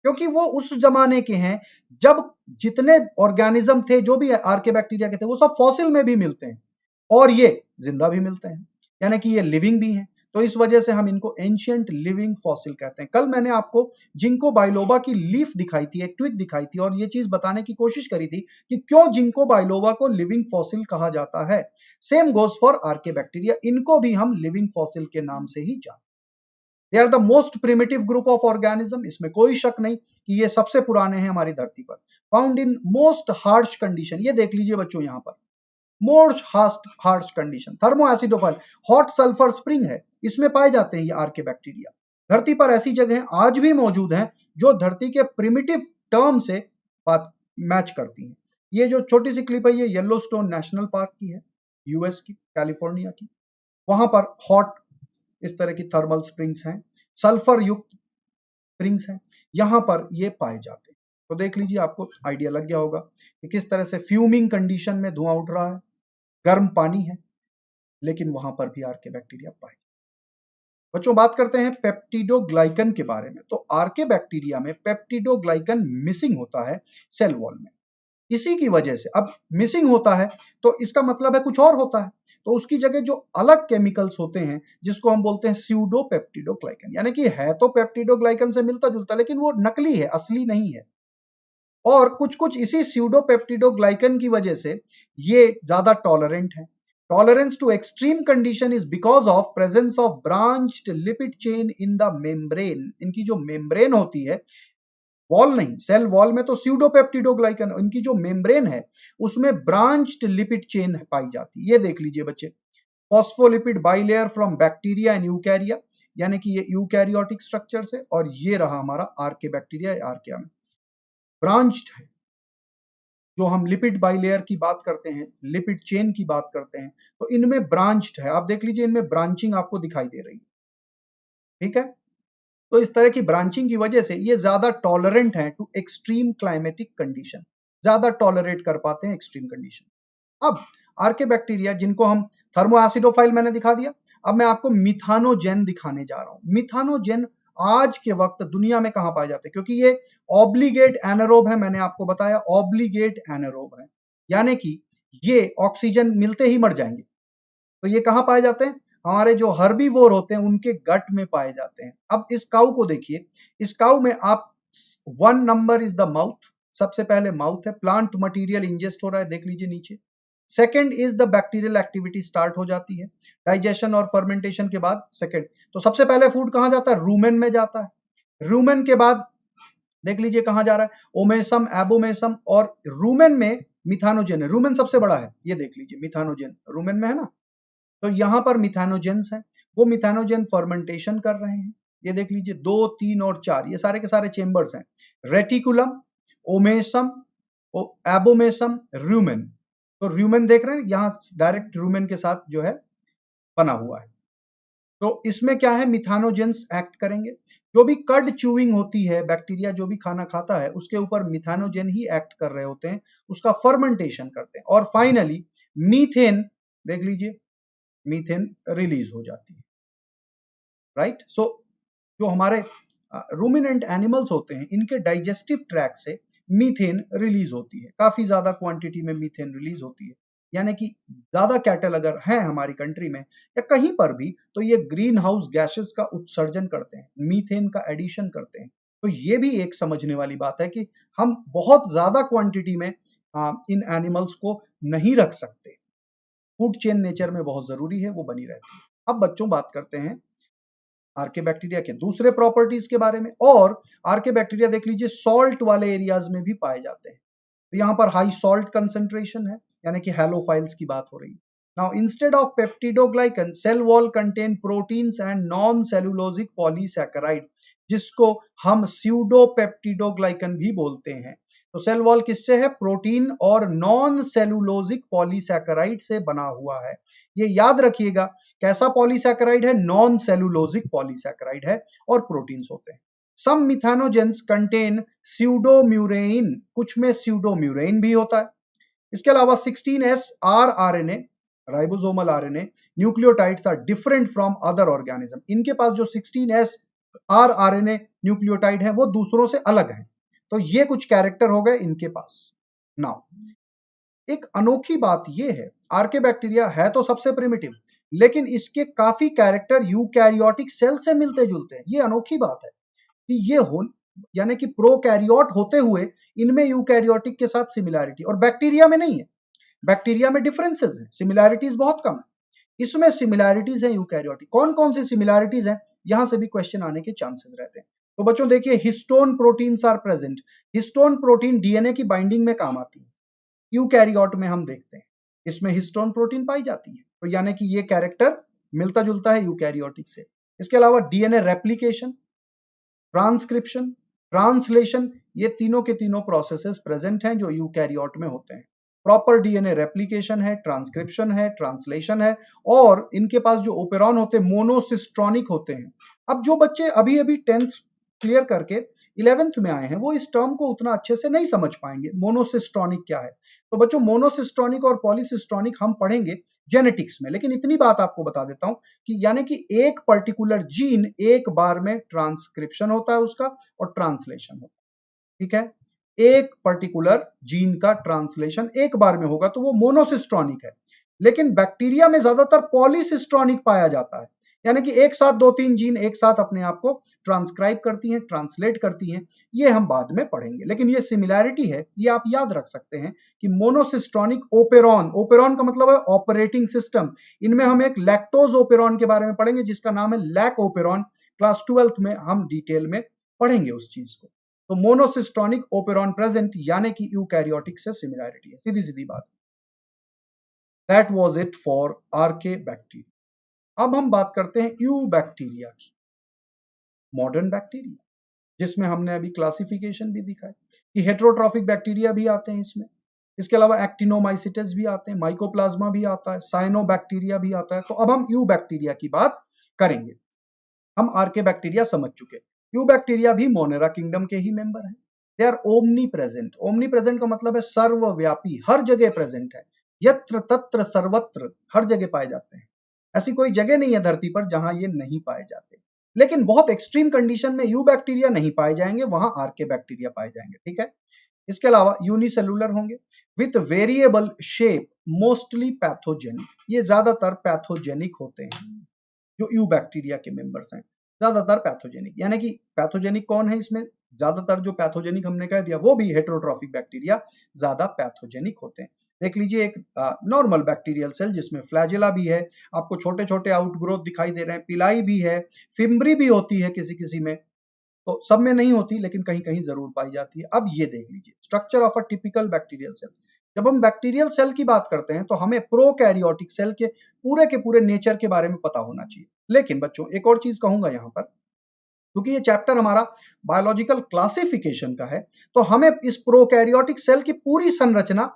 क्योंकि वो उस जमाने के हैं जब जितने ऑर्गेनिज्म थे जो भी आर्के बैक्टीरिया के थे वो सब फॉसिल में भी मिलते हैं और ये जिंदा भी मिलते हैं, यानी कि ये लिविंग भी हैं। तो इस वजह से हम इनको एंशियंट लिविंग फॉसिल कहते हैं। कल मैंने आपको जिंको बाइलोबा की लीफ दिखाई थी, एक ट्विग दिखाई थी और ये चीज बताने की कोशिश करी थी कि क्यों जिंको बाइलोबा को लिविंग फॉसिल कहा जाता है। सेम गोज फॉर आर्के बैक्टीरिया, इनको भी हम लिविंग फॉसिल के नाम से ही जानते हैं। They are the most primitive group of organism, इसमें कोई शक नहीं कि ये सबसे पुराने हैं हमारी धरती पर। Found in most harsh condition, ये देख लीजिए बच्चों यहां पर most harsh condition, thermoacidophile hot sulphur spring है, इसमें पाए जाते हैं ये आर्के बैक्टीरिया। धरती पर ऐसी जगह आज भी मौजूद हैं जो धरती के प्रिमिटिव टर्म से बात मैच करती हैं। ये जो छोटी सी क्लिप है ये येलोस्टोन नेशनल पार्क की है, यूएस की, कैलिफोर्निया की। वहां पर हॉट इस तरह की थर्मल स्प्रिंग्स हैं, सल्फर युक्त स्प्रिंग्स हैं, यहां पर ये पाए जाते हैं। तो देख लीजिए, आपको आइडिया लग गया होगा कि किस तरह से फ्यूमिंग कंडीशन में धुआं उठ रहा है, गर्म पानी है लेकिन वहां पर भी आर्के बैक्टीरिया पाए। बच्चों बात करते हैं पेप्टिडोग्लाइकन के बारे में। तो आर्के बैक्टीरिया में पेप्टिडोग्लाइकन मिसिंग होता है सेल वॉल में, इसी की वजह से अब मिसिंग होता है तो इसका मतलब है कुछ और होता है, तो उसकी जगह जो अलग केमिकल्स होते हैं जिसको हम बोलते हैं स्यूडो पेप्टिडोग्लाइकन, यानी कि है तो पेप्टिडोग्लाइकन से मिलता जुलता लेकिन वो नकली है, असली नहीं है। और कुछ कुछ इसी स्यूडो पेप्टिडोग्लाइकन की वजह से ये ज्यादा टॉलरेंट है। Tolerance to extreme condition is because of presence of branched lipid chain in the membrane. इनकी जो मेम्ब्रेन होती है, वॉल नहीं, सेल वॉल में तो स्यूडोपेप्टिडोग्लाइकन, इनकी जो मेम्ब्रेन है उसमें ब्रांच्ड लिपिड चेन पाई जाती है। ये देख लीजिए बच्चे, phospholipid bilayer from bacteria and यूकैरिया, यानी कि ये यूकैरियोटिक स्ट्रक्चर से, और ये रहा हमारा आर्के बैक्टीरिया, आर्किया में ब्रांच्ड है। जो हम लिपिड बाइलेयर की बात करते हैं, लिपिड चेन की बात करते हैं, तो इनमें ब्रांच्ड है। आप देख लीजिए इनमें ब्रांचिंग आपको दिखाई दे रही है, ठीक है। तो इस तरह की ब्रांचिंग की वजह से ये ज्यादा टॉलरेंट है टू एक्सट्रीम क्लाइमेटिक कंडीशन, ज्यादा टॉलरेट कर पाते हैं एक्सट्रीम कंडीशन। अब आर्के बैक्टीरिया जिनको हम थर्मोएसिडोफाइल मैंने दिखा दिया, अब मैं आपको मिथानोजेन दिखाने जा रहा हूं। मिथानोजेन आज के वक्त दुनिया में कहां पाए जाते हैं, क्योंकि ये ऑब्लिगेट एनारोब है, मैंने आपको बताया ऑब्लिगेट एनारोब है, यानी कि ये ऑक्सीजन मिलते ही मर जाएंगे। तो ये कहां पाए जाते हैं, हमारे जो हर्बीवोर होते हैं उनके गट में पाए जाते हैं। अब इस काऊ को देखिए, इस काऊ में आप 1 नंबर इज द माउथ, सबसे पहले माउथ है, प्लांट मटेरियल इंजेस्ट हो रहा है, देख लीजिए नीचे। Second is the bacterial activity start हो जाती है, डाइजेशन और फर्मेंटेशन के बाद सेकेंड। तो सबसे पहले फूड कहां जाता है, रूमेन में जाता है। रूमेन के बाद देख लीजिए कहां जा रहा है, ओमेसम, एबोमेसम, और रूमेन में मिथानोजेन है। रूमेन सबसे बड़ा है, ये देख लीजिए मिथानोजेन रूमेन में है ना। तो यहां पर मिथानोजेंस है, वो मिथानोजेन फर्मेंटेशन कर रहे हैं। ये देख लीजिए 2, 3 और 4, ये सारे के सारे चेंबर्स हैं, रेटिकुलम, ओमेसम, एबोमेसम, रूमेन। तो रूमेन देख रहे हैं, यहां डायरेक्ट रूमेन के साथ जो है बना हुआ है। तो इसमें क्या है, मिथानोजेंस एक्ट करेंगे। जो भी कड च्यूइंग होती है, बैक्टीरिया जो भी खाना खाता है उसके ऊपर मिथानोजेन ही एक्ट कर रहे होते हैं, उसका फर्मेंटेशन करते हैं, और फाइनली मीथेन, देख लीजिए मीथेन रिलीज हो जाती है, राइट। सो जो हमारे रूमिनेंट एनिमल्स होते हैं इनके डाइजेस्टिव ट्रैक से मीथेन रिलीज होती है, काफी ज्यादा क्वांटिटी में मीथेन रिलीज होती है। यानी कि ज्यादा कैटल अगर है हमारी कंट्री में या कहीं पर भी, तो ये ग्रीन हाउस गैसेस का उत्सर्जन करते हैं, मीथेन का एडिशन करते हैं। तो ये भी एक समझने वाली बात है कि हम बहुत ज्यादा क्वांटिटी में इन एनिमल्स को नहीं रख सकते। फूड चेन नेचर में बहुत जरूरी है, वो बनी रहती है। अब बच्चों बात करते हैं आर्के बैक्टीरिया के दूसरे प्रॉपर्टीज के बारे में। और आर्के बैक्टीरिया देख लीजिए सॉल्ट वाले एरियाज में भी पाए जाते हैं। तो यहाँ पर हाई सॉल्ट कंसेंट्रेशन है, यानी कि हैलोफाइल्स की बात हो रही है। Now instead of peptidoglycan, cell wall contain proteins and non cellulosic polysaccharide, जिसको हम स्यूडोपेप्टिडोग्लाइकन भी बोलते हैं। तो सेल वॉल किससे है, प्रोटीन और नॉन सेलुलोजिक पॉलीसैकेराइड से बना हुआ है। ये याद रखिएगा, कैसा पॉलीसैकेराइड है, नॉन सेलुलोजिक पॉलीसैकेराइड है, और प्रोटीन्स होते हैं। सम मिथानोजेंस कंटेन स्यूडोम्यूरेइन, कुछ में स्यूडोम्यूरेइन भी होता है। इसके अलावा 16S rRNA, ribosomal RNA nucleotides are different from other organism. इनके पास जो 16S rRNA न्यूक्लियोटाइड है वो दूसरों से अलग है। तो ये कुछ कैरेक्टर हो गए इनके पास। नाउ एक अनोखी बात ये है, आर्के बैक्टीरिया है तो सबसे प्रिमिटिव, लेकिन इसके काफी कैरेक्टर यूकैरियोटिक सेल से मिलते जुलते हैं। ये अनोखी बात है कि ये हो, यानी कि प्रोकैरियोट होते हुए इनमें यूकैरियोटिक के साथ सिमिलैरिटी, और बैक्टीरिया में नहीं है। बैक्टीरिया में डिफरेंसेस हैं, सिमिलैरिटीज बहुत कम है। इसमें सिमिलैरिटीज है यूकैरियोटिक। कौन कौन सी सिमिलैरिटीज हैं, यहां से भी क्वेश्चन आने के चांसेस रहते हैं। तो बच्चों देखिए, histone proteins are present. Histone protein DNA की बाइंडिंग में काम आती है, यूकैरियोट में हम देखते हैं इसमें हिस्टोन प्रोटीन पाई जाती है। तो यानी कि ये कैरेक्टर मिलता जुलता है यूकैरियोटिक से। इसके अलावा डीएनए रेप्लिकेशन, ट्रांसक्रिप्शन, ट्रांसलेशन, ये तीनों के तीनों प्रोसेसेस प्रेजेंट हैं जो यूकैरियोट में होते हैं। प्रॉपर डीएनए रेप्लिकेशन है, ट्रांसक्रिप्शन है, ट्रांसलेशन है, और इनके पास जो ओपेरॉन होते हैं मोनोसिस्ट्रॉनिक होते हैं। अब जो बच्चे अभी अभी 10th क्लियर करके 11th में आए हैं वो इस टर्म को उतना अच्छे से नहीं समझ पाएंगे, मोनोसिस्ट्रॉनिक क्या है। तो बच्चों मोनोसिस्ट्रॉनिक और पॉलीसिस्ट्रॉनिक हम पढ़ेंगे जेनेटिक्स में, लेकिन इतनी बात आपको बता देता हूं कि यानी कि एक पर्टिकुलर जीन एक बार में ट्रांसक्रिप्शन होता है उसका और ट्रांसलेशन होता है, ठीक है। एक पर्टिकुलर जीन का ट्रांसलेशन एक बार में होगा तो वो मोनोसिस्ट्रॉनिक है। लेकिन बैक्टीरिया में ज्यादातर पॉलीसिस्ट्रॉनिक पाया जाता है, यानी कि एक साथ 2-3 जीन एक साथ अपने आप को ट्रांसक्राइब करती हैं, ट्रांसलेट करती हैं। ये हम बाद में पढ़ेंगे, लेकिन ये सिमिलैरिटी है, ये आप याद रख सकते हैं कि मोनोसिस्ट्रॉनिक ओपेरॉन, ओपेरॉन का मतलब है ऑपरेटिंग सिस्टम। इनमें हम एक लैक्टोज ओपेरॉन के बारे में पढ़ेंगे जिसका नाम है लैक ओपेरॉन। क्लास 12th में हम डिटेल में पढ़ेंगे उस चीज को। तो मोनोसिस्ट्रॉनिक ओपेरॉन प्रेजेंट, यानी कि यूकैरियोटिक से सिमिलैरिटी है, सीधी सीधी बात। That was it for archaebacteria. अब हम बात करते हैं यू बैक्टीरिया की, मॉडर्न बैक्टीरिया, जिसमें हमने अभी क्लासिफिकेशन भी दिखाई कि हेटेरोट्रॉफिक बैक्टीरिया भी आते हैं इसमें, इसके अलावा एक्टिनोमाइसिट्स भी आते हैं, माइकोप्लाज्मा भी आता है, साइनोबैक्टीरिया भी आता है। तो अब हम यू बैक्टीरिया की बात करेंगे। हम आर्के बैक्टीरिया समझ चुके। यू बैक्टीरिया भी मोनेरा किंगडम के ही मेंबर हैं। They are omnipresent. Omnipresent का मतलब है सर्वव्यापी, हर जगह प्रेजेंट है। यत्र तत्र सर्वत्र, हर जगह पाए जाते हैं। ऐसी कोई जगह नहीं है धरती पर जहां ये नहीं पाए जाते। लेकिन बहुत एक्सट्रीम कंडीशन में यू बैक्टीरिया नहीं पाए जाएंगे, वहां आर्के बैक्टीरिया पाए जाएंगे, ठीक है। इसके अलावा यूनिसेलुलर होंगे with variable shape, mostly pathogenic. ये ज्यादातर पैथोजेनिक होते हैं। जो यू बैक्टीरिया के मेंबर्स हैं ज्यादातर पैथोजेनिक, यानी कि पैथोजेनिक कौन है इसमें, ज्यादातर जो पैथोजेनिक हमने कह दिया वो भी हेटेरोट्रॉफिक बैक्टीरिया ज्यादा पैथोजेनिक होते हैं। देख लीजिए एक नॉर्मल बैक्टीरियल सेल जिसमें फ्लैजेला भी है, आपको छोटे छोटे आउटग्रोथ दिखाई दे रहे हैं, पिलाई भी है, फिम्ब्री भी होती है किसी किसी में, तो सब में नहीं होती लेकिन कहीं कहीं जरूर पाई जाती है। अब ये देख लीजिए structure of a typical bacterial cell. जब हम बैक्टीरियल सेल की बात करते हैं तो हमें प्रोकैरियोटिक सेल के पूरे नेचर के बारे में पता होना चाहिए। लेकिन बच्चों एक और चीज कहूंगा यहां पर, क्योंकि ये चैप्टर हमारा बायोलॉजिकल क्लासिफिकेशन का है, तो हमें इस प्रोकैरियोटिक सेल की पूरी संरचना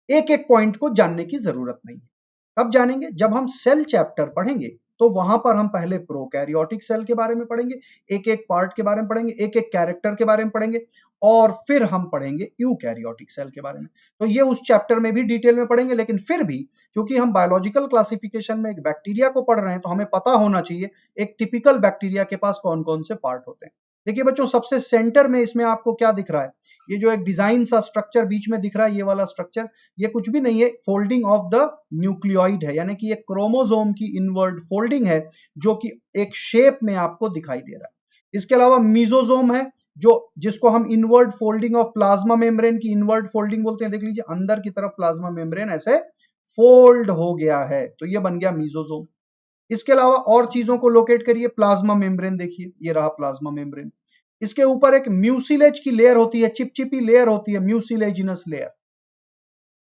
एक एक पॉइंट को जानने की जरूरत नहीं है। कब जानेंगे, जब हम सेल चैप्टर पढ़ेंगे तो वहां पर हम पहले प्रोकैरियोटिक सेल के बारे में पढ़ेंगे, एक एक पार्ट के बारे में पढ़ेंगे, एक एक कैरेक्टर के बारे में पढ़ेंगे, और फिर हम पढ़ेंगे यूकैरियोटिक सेल के बारे में। तो ये उस चैप्टर में भी डिटेल में पढ़ेंगे, लेकिन फिर भी क्योंकि हम बायोलॉजिकल क्लासिफिकेशन में एक बैक्टीरिया को पढ़ रहे हैं तो हमें पता होना चाहिए एक टिपिकल बैक्टीरिया के पास कौन कौन से पार्ट होते हैं। देखिए बच्चों सबसे सेंटर में इसमें आपको क्या दिख रहा है, ये जो एक डिजाइन सा स्ट्रक्चर बीच में दिख रहा है, ये वाला स्ट्रक्चर, ये कुछ भी नहीं है, फोल्डिंग ऑफ द न्यूक्लियोइड है, यानी कि एक क्रोमोसोम की इनवर्ड फोल्डिंग है जो कि एक शेप में आपको दिखाई दे रहा है। इसके अलावा मीजोजोम है, जो जिसको हम inward folding of plasma membrane की इनवर्ड फोल्डिंग बोलते हैं। देख लीजिए अंदर की तरफ प्लाज्मा मेम्ब्रेन ऐसे फोल्ड हो गया है, तो ये बन गया मीजोजोम। इसके अलावा और चीजों को लोकेट करिए, प्लाज्मा मेम्ब्रेन देखिए, ये रहा प्लाज्मा मेम्ब्रेन। इसके ऊपर एक म्यूसिलेज की लेयर होती है, चिपचिपी लेयर होती है, म्यूसिलेजिनस लेयर,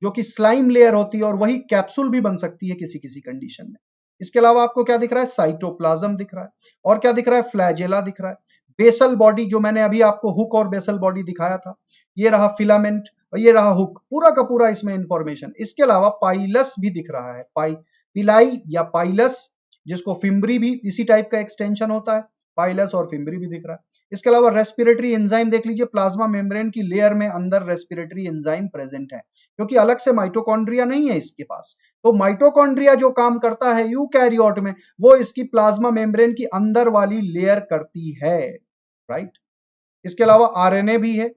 जो कि स्लाइम लेयर होती है और वही कैप्सूल भी बन सकती है किसी किसी कंडीशन में। इसके अलावा आपको क्या दिख रहा है, साइटोप्लाज्म दिख रहा है, और क्या दिख रहा है, फ्लैजेला दिख रहा है, बेसल बॉडी, जो मैंने अभी आपको हुक और बेसल बॉडी दिखाया था, ये रहा फिलामेंट और ये रहा हुक, पूरा का पूरा इसमें इंफॉर्मेशन। इसके अलावा पाइलस भी दिख रहा है, पिलाई या पाइलस, जिसको फिम्ब्री भी इसी टाइप का एक्सटेंशन होता है, पाइलस और फिम्ब्री भी दिख रहा है। इसके अलावा रेस्पिरेटरी एंजाइम देख लीजिए, प्लाज्मा मेम्ब्रेन की लेयर में अंदर रेस्पिरेटरी एंजाइम प्रेजेंट है, क्योंकि अलग से माइटोकॉन्ड्रिया नहीं है इसके पास। तो माइटोकॉन्ड्रिया जो काम करता है यूकैरियोट में, वो इसकी प्लाज्मा मेम्ब्रेन की अंदर वाली लेयर करती है, राइट। इसके अलावा आरएनए भी है,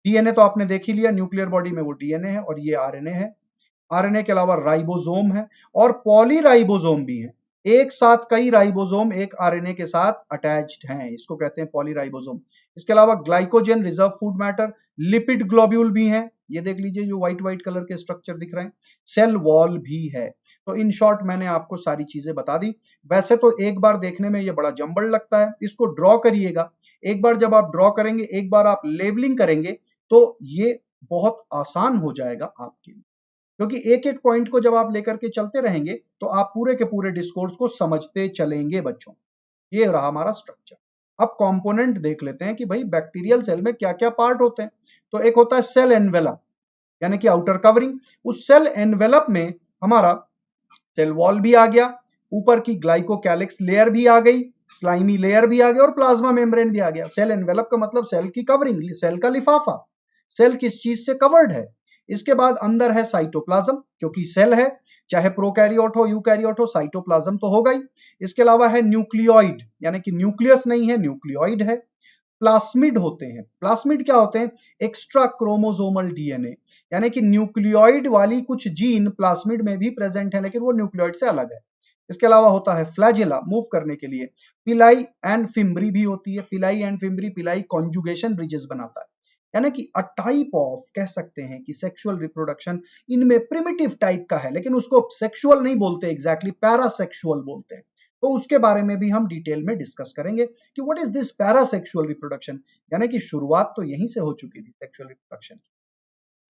डीएनए तो आपने देख ही लिया, न्यूक्लियर बॉडी में वो डीएनए है और ये आरएनए है। आरएनए के अलावा राइबोसोम है और पॉलीराइबोसोम भी है, एक साथ कई राइबोसोम एक आरएनए के साथ अटैच्ड हैं, इसको कहते हैं पॉलीराइबोसोम। इसके अलावा glycogen, reserve food matter, lipid globule भी हैं, ये देख लीजिए जो व्हाइट व्हाइट कलर के स्ट्रक्चर दिख रहे हैं, सेल वॉल भी है। तो इन शॉर्ट मैंने आपको सारी चीजें बता दी। वैसे तो एक बार देखने में ये बड़ा जंबल लगता है, इसको ड्रॉ करिएगा, एक बार जब आप ड्रॉ करेंगे, एक बार आप लेबलिंग करेंगे, तो ये बहुत आसान हो जाएगा आपके लिए, क्योंकि एक एक पॉइंट को जब आप लेकर के चलते रहेंगे तो आप पूरे के पूरे डिस्कोर्स को समझते चलेंगे बच्चों। ये रहा हमारा स्ट्रक्चर। अब कंपोनेंट देख लेते हैं कि भाई बैक्टीरियल सेल में क्या क्या पार्ट होते हैं। तो एक होता है सेल एनवेलप, यानी कि आउटर कवरिंग। उस सेल एनवेलप में हमारा सेल वॉल भी आ गया, ऊपर की ग्लाइकोकैलिक्स लेयर भी आ गई, स्लाइमी लेयर भी आ गया और प्लाज्मा मेम्ब्रेन भी आ गया। सेल एनवेलप का मतलब सेल की कवरिंग, सेल का लिफाफा, सेल किस चीज से कवर्ड है। इसके बाद अंदर है साइटोप्लाज्म, क्योंकि सेल है, चाहे प्रोकैरियोट हो यूकैरियोट हो, साइटोप्लाज्म तो होगा ही। इसके अलावा है न्यूक्लियोइड, यानी कि न्यूक्लियस नहीं है, न्यूक्लियोइड है। प्लास्मिड होते हैं, प्लास्मिड क्या होते हैं, एक्स्ट्रा क्रोमोसोमल डीएनए, यानी कि न्यूक्लियोइड वाली कुछ जीन प्लास्मिड में भी प्रेजेंट है, लेकिन वो न्यूक्लियोइड से अलग है। इसके अलावा होता है फ्लैजेला, मूव करने के लिए। पिलाई एंड फिम्ब्री भी होती है, पिलाई एंड फिम्ब्री, पिलाई कॉन्जुगेशन ब्रिजेस बनाता है, यानी कि अ टाइप ऑफ, कह सकते हैं कि सेक्सुअल रिप्रोडक्शन इनमें प्रिमिटिव टाइप का है, लेकिन उसको सेक्सुअल नहीं बोलते एग्जैक्टली, पैरासेक्सुअल बोलते हैं। तो उसके बारे में भी हम डिटेल में डिस्कस करेंगे कि what is this parasexual reproduction, यानी कि शुरुआत तो यहीं से हो चुकी थी सेक्सुअल रिप्रोडक्शन की,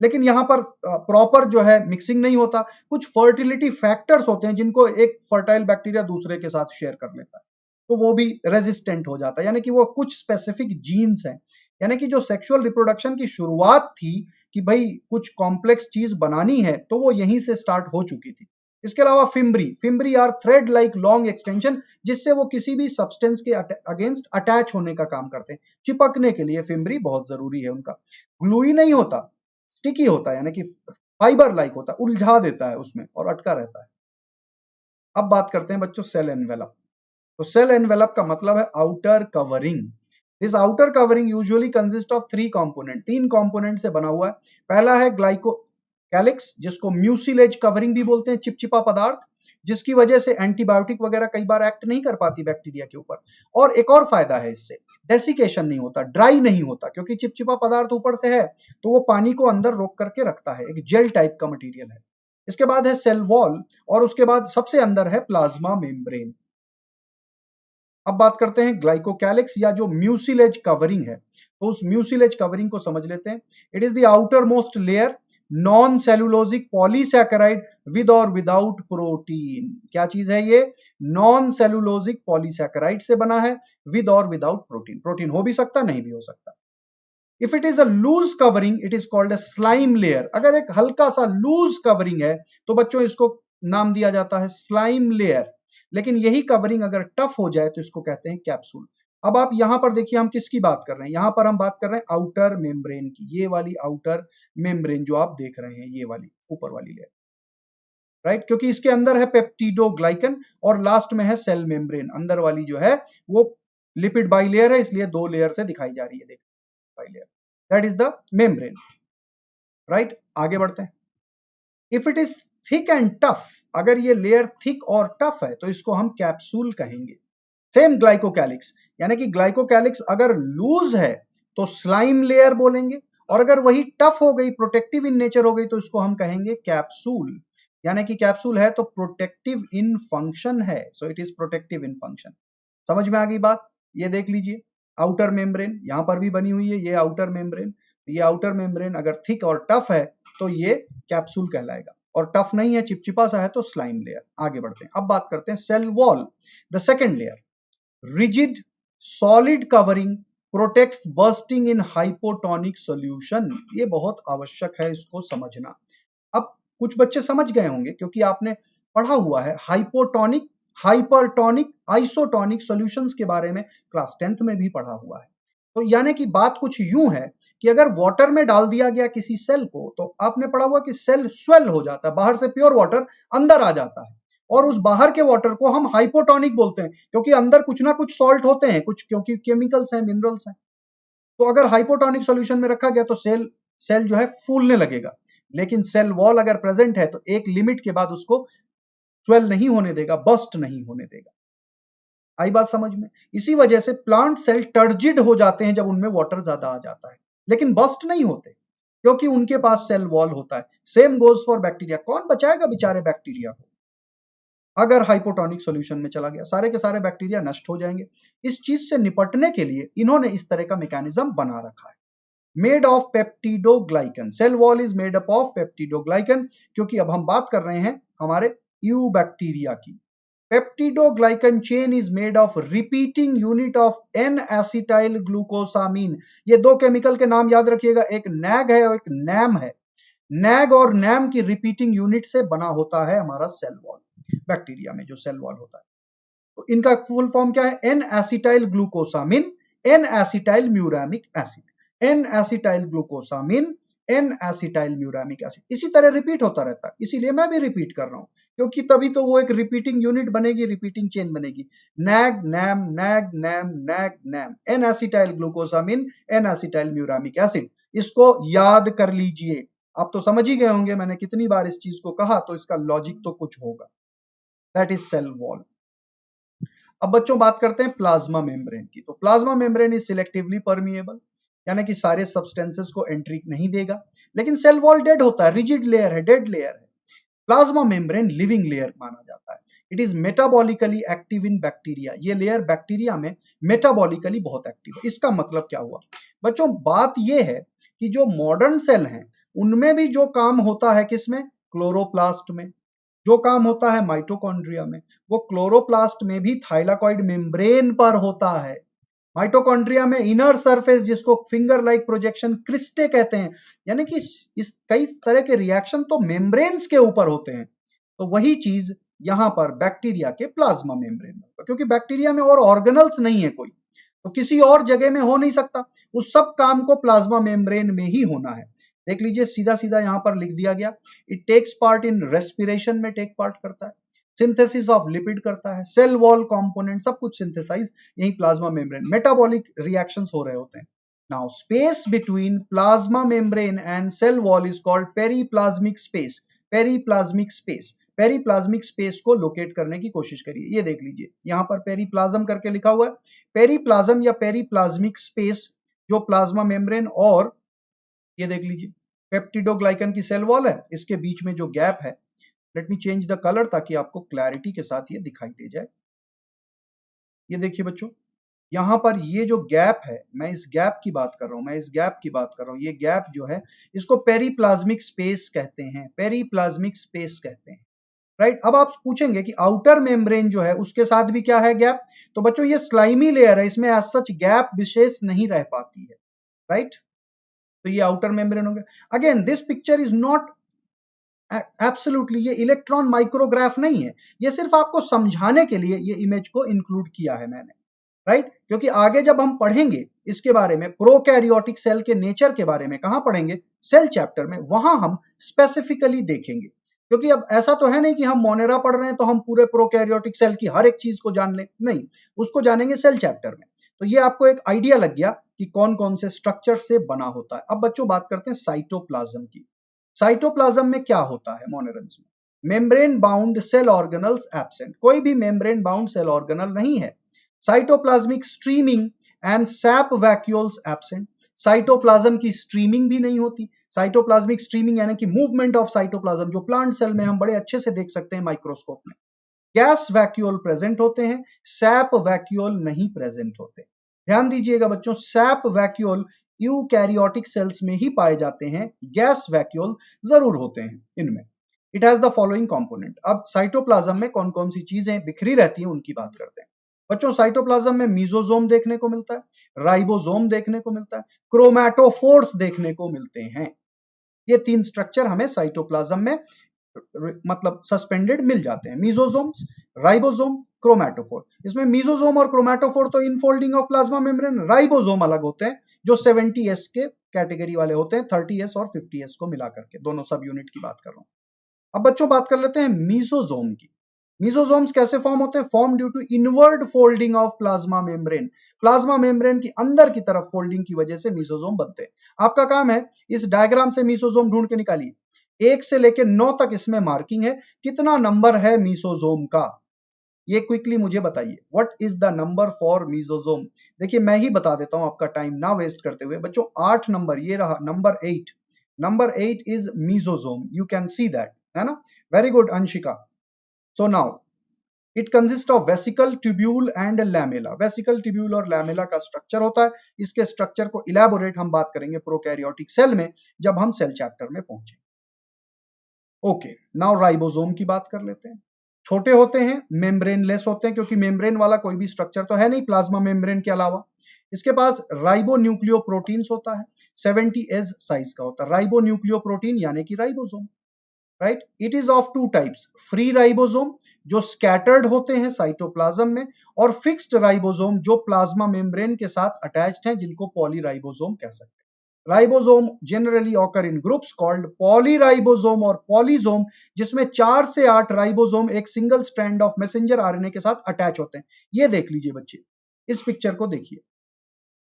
लेकिन यहाँ पर प्रॉपर जो है मिक्सिंग नहीं होता। कुछ फर्टिलिटी फैक्टर्स होते हैं जिनको एक फर्टाइल बैक्टीरिया दूसरे के साथ शेयर कर लेता है, तो वो भी रेजिस्टेंट हो जाता है, यानी कि वो कुछ स्पेसिफिक जीन्स हैं। यानी कि जो सेक्सुअल रिप्रोडक्शन की शुरुआत थी कि भाई कुछ कॉम्प्लेक्स चीज बनानी है तो वो यहीं से स्टार्ट हो चुकी थी। इसके अलावा fimbriae are thread like long extension, जिससे वो किसी भी सब्सटेंस के अगेंस्ट अटैच होने का काम करते हैं। चिपकने के लिए फिम्बरी बहुत जरूरी है उनका। ग्लूई नहीं होता, स्टिकी होता है, यानी कि फाइबर लाइक होता है, उलझा देता है उसमें और अटका रहता है। अब बात करते हैं बच्चों सेल एनवेलप। तो सेल एनवेलप का मतलब है outer covering. This outer covering usually consist of 3 component, 3 component से बना हुआ है। पहला है ग्लाइकोकैलिक्स, जिसको म्यूसिलेज कवरिंग भी बोलते हैं, चिपचिपा पदार्थ, जिसकी वजह से एंटीबायोटिक वगैरह कई बार एक्ट नहीं कर पाती बैक्टीरिया के ऊपर। और एक और फायदा है इससे, डेसिकेशन नहीं होता, ड्राई नहीं होता, क्योंकि चिपचिपा पदार्थ ऊपर से है तो वो पानी को अंदर रोक करके रखता है, एक जेल टाइप का मटेरियल है। इसके बाद है सेल वॉल, और उसके बाद सबसे अंदर है प्लाज्मा मेम्ब्रेन। अब बात करते हैं ग्लाइकोकैलिक्स या जो म्यूसिलेज कवरिंग है, तो उस म्यूसिलेज कवरिंग को समझ लेते हैं। It is the outer most layer, non cellulosic polysaccharide with और विदाउट प्रोटीन। क्या चीज है ये? नॉन सेलुलोजिक पॉलीसैकेराइड से बना है, विद और विदाउट प्रोटीन। प्रोटीन हो भी सकता, नहीं भी हो सकता। If it is a loose covering it is called a slime layer. अगर एक हल्का सा लूज कवरिंग है तो बच्चों इसको नाम दिया जाता है स्लाइम लेयर। लेकिन यही कवरिंग अगर टफ हो जाए तो इसको कहते हैं कैप्सूल। अब आप यहां पर देखिए हम किसकी बात कर रहे हैं, यहां पर हम बात कर रहे हैं आउटर मेम्ब्रेन की। ये वाली आउटर मेम्ब्रेन जो आप देख रहे हैं, ये वाली ऊपर वाली लेयर, राइट, क्योंकि इसके अंदर है पेप्टिडोग्लाइकन और लास्ट में है सेल मेम्ब्रेन। अंदर वाली जो है वो लिपिड बाइलेयर है, इसलिए 2 लेयर से दिखाई जा रही है, देखिए bilayer, that is the membrane, right. आगे बढ़ते हैं। If it is thick and tough, अगर ये लेयर थिक और टफ है तो इसको हम कैप्सूल कहेंगे। सेम ग्लाइकोकैलिक्स, यानी कि ग्लाइकोकैलिक्स अगर लूज है तो स्लाइम लेयर बोलेंगे, और अगर वही टफ हो गई, प्रोटेक्टिव इन नेचर हो गई, तो इसको हम कहेंगे कैप्सूल। यानी कि कैप्सूल है तो प्रोटेक्टिव इन फंक्शन है, so it is protective in function. समझ में आ गई बात? ये देख लीजिए आउटर मेम्ब्रेन यहां पर भी बनी हुई है, ये आउटर मेम्ब्रेन। ये आउटर मेम्ब्रेन अगर थिक और टफ है तो ये कैप्सूल कहलाएगा, और टफ नहीं है, चिपचिपा सा है, तो स्लाइम लेयर। आगे बढ़ते हैं। अब बात करते हैं cell wall, the second layer. Rigid solid covering protects bursting in hypotonic solution. ये बहुत आवश्यक है इसको समझना। अब कुछ बच्चे समझ गए होंगे क्योंकि आपने पढ़ा हुआ है हाइपोटोनिक, हाइपरटोनिक, आइसोटोनिक सॉल्यूशंस के बारे में, क्लास 10th में भी पढ़ा हुआ है। तो यानी कि बात कुछ यूं है कि अगर वाटर में डाल दिया गया किसी सेल को, तो आपने पढ़ा हुआ कि सेल स्वेल हो जाता है, बाहर से प्योर वाटर अंदर आ जाता है, और उस बाहर के वाटर को हम हाइपोटोनिक बोलते हैं, क्योंकि अंदर कुछ ना कुछ सॉल्ट होते हैं, कुछ क्योंकि केमिकल्स हैं, मिनरल्स हैं। तो अगर हाइपोटोनिक सॉल्यूशन में रखा गया तो सेल सेल जो है फूलने लगेगा। लेकिन सेल वॉल अगर प्रेजेंट है तो एक लिमिट के बाद उसको स्वेल नहीं होने देगा, बस्ट नहीं होने देगा। आई बात समझ में? इसी वजह से प्लांट सेल टर्जिड हो जाते हैं जब उनमें वाटर ज्यादा आ जाता है, लेकिन बस्ट नहीं होते क्योंकि उनके पास सेल वॉल होता है। Same goes for bacteria. कौन बचाएगा बेचारे बैक्टीरिया को? अगर हाइपोटोनिक सॉल्यूशन में चला गया, सारे के सारे बैक्टीरिया नष्ट हो जाएंगे। इस चीज से निपटने के लिए इन्होंने इस तरह का मैकेनिज्म बना रखा है। Made of peptidoglycan, cell wall is made up of peptidoglycan, क्योंकि अब हम बात कर रहे हैं हमारे यू बैक्टीरिया की। Peptidoglycan chain is made of repeating unit of N acetyl glucosamine. ये 2 केमिकल के नाम याद रखिएगा, एक नैग है और एक नैम है। नैग और नैम की रिपीटिंग यूनिट से बना होता है हमारा सेल वॉल, बैक्टीरिया में जो सेल वॉल होता है। तो इनका फुल फॉर्म क्या है? N acetyl glucosamine, N acetyl muramic acid, N acetyl glucosamine, N acetyl muramic acid. इसी तरह रिपीट होता रहता है, इसीलिए मैं भी रिपीट कर रहा हूं, क्योंकि तभी तो वो एक रिपीटिंग यूनिट बनेगी, रिपीटिंग चेन बनेगी। NAG NAM, NAG NAM, NAG NAM, N acetyl glucosamine, N acetyl muramic acid. इसको याद कर लीजिए। आप तो समझ ही गए होंगे मैंने कितनी बार इस चीज को कहा, तो इसका लॉजिक तो कुछ होगा। That is cell wall. अब बच्चों बात करते हैं प्लाज्मा मेम्ब्रेन की। तो plasma membrane is selectively permeable, यानी कि सारे सब्सटेंसेस को एंट्री नहीं देगा। लेकिन सेल वॉल डेड होता है, रिजिड लेयर है, डेड लेयर है। प्लाज्मा मेम्ब्रेन लिविंग लेयर माना जाता है। It is metabolically active in bacteria. ये लेयर बैक्टीरिया में मेटाबॉलिकली बहुत एक्टिव है। इसका मतलब क्या हुआ बच्चों? बात यह है कि जो मॉडर्न सेल हैं उनमें भी जो काम होता है किसमें? क्लोरोप्लास्ट में। जो काम होता है माइटोकॉन्ड्रिया में, वो क्लोरोप्लास्ट में भी थाइलाकॉइड मेम्ब्रेन पर होता है। माइटोकॉन्ड्रिया में इनर सरफेस जिसको फिंगर लाइक प्रोजेक्शन क्रिस्टे कहते हैं, यानी कि इस कई तरह के रिएक्शन तो मेम्ब्रेन्स के ऊपर होते हैं। तो वही चीज यहां पर बैक्टीरिया के प्लाज्मा मेम्ब्रेन में, क्योंकि बैक्टीरिया में और ऑर्गेनल्स नहीं है कोई, तो किसी और जगह में हो नहीं सकता, उस सब काम को प्लाज्मा मेम्ब्रेन में ही होना है। देख लीजिए सीधा सीधा यहां पर लिख दिया गया, it takes part in respiration में टेक पार्ट करता है, सिंथेसिस ऑफ लिपिड करता है, सेल वॉल कंपोनेंट सब कुछ सिंथेसाइज यही प्लाज्मा मेम्ब्रेन, मेटाबॉलिक रिएक्शंस हो रहे होते हैं। Now space between plasma membrane and cell wall is called periplasmic space. Periplasmic space, periplasmic space को लोकेट करने की कोशिश करिए। ये देख लीजिए यहां पर पेरीप्लाज्म करके लिखा हुआ है। पेरीप्लाज्म या पेरीप्लाज्मिक स्पेस जो प्लाज्मा मेम्ब्रेन और ये देख लीजिए पेप्टिडोग्लाइकन की सेल वॉल है, इसके बीच में जो गैप है, let me change the colour ताकि आपको क्लैरिटी के साथ ये दिखाई दे जाए। ये देखिए बच्चों, यहां पर ये जो गैप है, मैं इस गैप की बात कर रहा हूं, मैं इस गैप की बात कर रहा हूं। ये गैप जो है इसको पेरीप्लाज्मिक स्पेस कहते हैं, पेरीप्लाज्मिक स्पेस कहते हैं, राइट। अब आप पूछेंगे कि आउटर मेम्ब्रेन जो है उसके साथ भी क्या है गैप, तो बच्चों ये स्लाइमी लेयर है, इसमें एज सच गैप विशेष नहीं रह पाती है, राइट। तो ये आउटर मेम्ब्रेन हो गया। Again this picture is not absolutely, ये इलेक्ट्रॉन माइक्रोग्राफ नहीं है, ये सिर्फ आपको समझाने के लिए ये इमेज को इंक्लूड किया है मैंने, राइट। क्योंकि आगे जब हम पढ़ेंगे इसके बारे में, प्रोकैरियोटिक सेल के नेचर के बारे में, कहां पढ़ेंगे, सेल चैप्टर में, वहां हम स्पेसिफिकली देखेंगे। क्योंकि अब ऐसा तो है नहीं कि हम मोनेरा पढ़ रहे हैं तो हम पूरे प्रोकैरियोटिक सेल की हर एक चीज को जान लें, नहीं, उसको जानेंगे सेल चैप्टर में। तो ये आपको एक आइडिया लग गया कि कौन कौन से स्ट्रक्चर से बना होता है। अब बच्चों बात करते हैं साइटोप्लाज्म की। साइटोप्लाज्म में क्या होता है मोनेरन्स में, membrane bound cell organelles absent, कोई भी मेम्ब्रेन बाउंड सेल ऑर्गेनल नहीं है। Cytoplasmic streaming and sap vacuoles absent, cytoplasm की स्ट्रीमिंग भी नहीं होती। साइटोप्लाज्मिक स्ट्रीमिंग यानी कि मूवमेंट ऑफ साइटोप्लाज्म जो प्लांट सेल में हम बड़े अच्छे से देख सकते हैं माइक्रोस्कोप में। गैस वैक्यूल प्रेजेंट होते हैं, सैप वैक्यूल नहीं प्रेजेंट होते। ध्यान दीजिएगा बच्चों, सैप वैक्यूल यूकैरियोटिक सेल्स में ही पाए जाते हैं, गैस वैक्यूल जरूर होते हैं इनमें। It has the following component. अब साइटोप्लाज्म में कौन कौन सी चीजें बिखरी रहती हैं उनकी बात करते हैं। बच्चों साइटोप्लाज्म में मीजोजोम देखने को मिलता है, राइबोसोम देखने को मिलता है, क्रोमैटोफोर्स देखने को मिलते हैं। ये तीन स्ट्रक्चर हमें साइटोप्लाज्म में मतलब सस्पेंडेड मिल जाते हैं, मीजोसोम्स, राइबोसोम, क्रोमैटोफोर। इसमें मीजोसोम और क्रोमैटोफोर तो infolding of plasma membrane, ribosome अलग होते हैं जो 70s के कैटेगरी वाले होते हैं, 30s और 50s को मिला करके, दोनों सब यूनिट की बात कर रहा हूं। अब बच्चों बात कर लेते हैं मीजोसोम की। मीजोसोम्स कैसे फॉर्म होते हैं, form due to inward folding of plasma membrane, plasma membrane की अंदर की तरफ फोल्डिंग की वजह से मीजोसोम बनते हैं। आपका काम है इस डायग्राम से मीजोसोम ढूंढ के निकालिए, 1 से लेकर 9 तक इसमें मार्किंग है, कितना नंबर है मीजोसोम का, ये क्विकली मुझे बताइए। What is the number for mesosome. देखिए मैं ही बता देता हूं आपका टाइम ना वेस्ट करते हुए। बच्चों 8 नंबर, ये रहा number 8, number 8 is mesosome, you can see that, है ना। Very good Anshika. So now it consist of vesicle, tubule and lamella. Vesicle, tubule और लैमेला का स्ट्रक्चर होता है। इसके स्ट्रक्चर को इलैबोरेट हम बात करेंगे प्रोकैरियोटिक सेल में जब हम सेल चैप्टर में पहुंचे। ओके, नाउ राइबोसोम की बात कर लेते हैं। छोटे होते हैं, मेम्ब्रेनलेस होते हैं, क्योंकि मेम्ब्रेन वाला कोई भी स्ट्रक्चर तो है नहीं प्लाज्मा मेम्ब्रेन के अलावा। इसके पास राइबोन्यूक्लियोप्रोटीन्स होता है, 70s साइज का होता है राइबोन्यूक्लियोप्रोटीन यानी कि ribosome, right. It is of two types, free ribosome जो स्कैटर्ड होते हैं साइटोप्लाज्म में, और फिक्स्ड राइबोसोम जो प्लाज्मा मेम्ब्रेन के साथ अटैच्ड हैं, जिनको पॉलीराइबोसोम कह सकते हैं। Ribosome generally occur in groups called polyribosome और पॉलीजोम, जिसमें 4 से 8 राइबोसोम एक single strand of messenger RNA के साथ अटैच होते हैं। ये देख लीजिए बच्चे, इस पिक्चर को देखिए,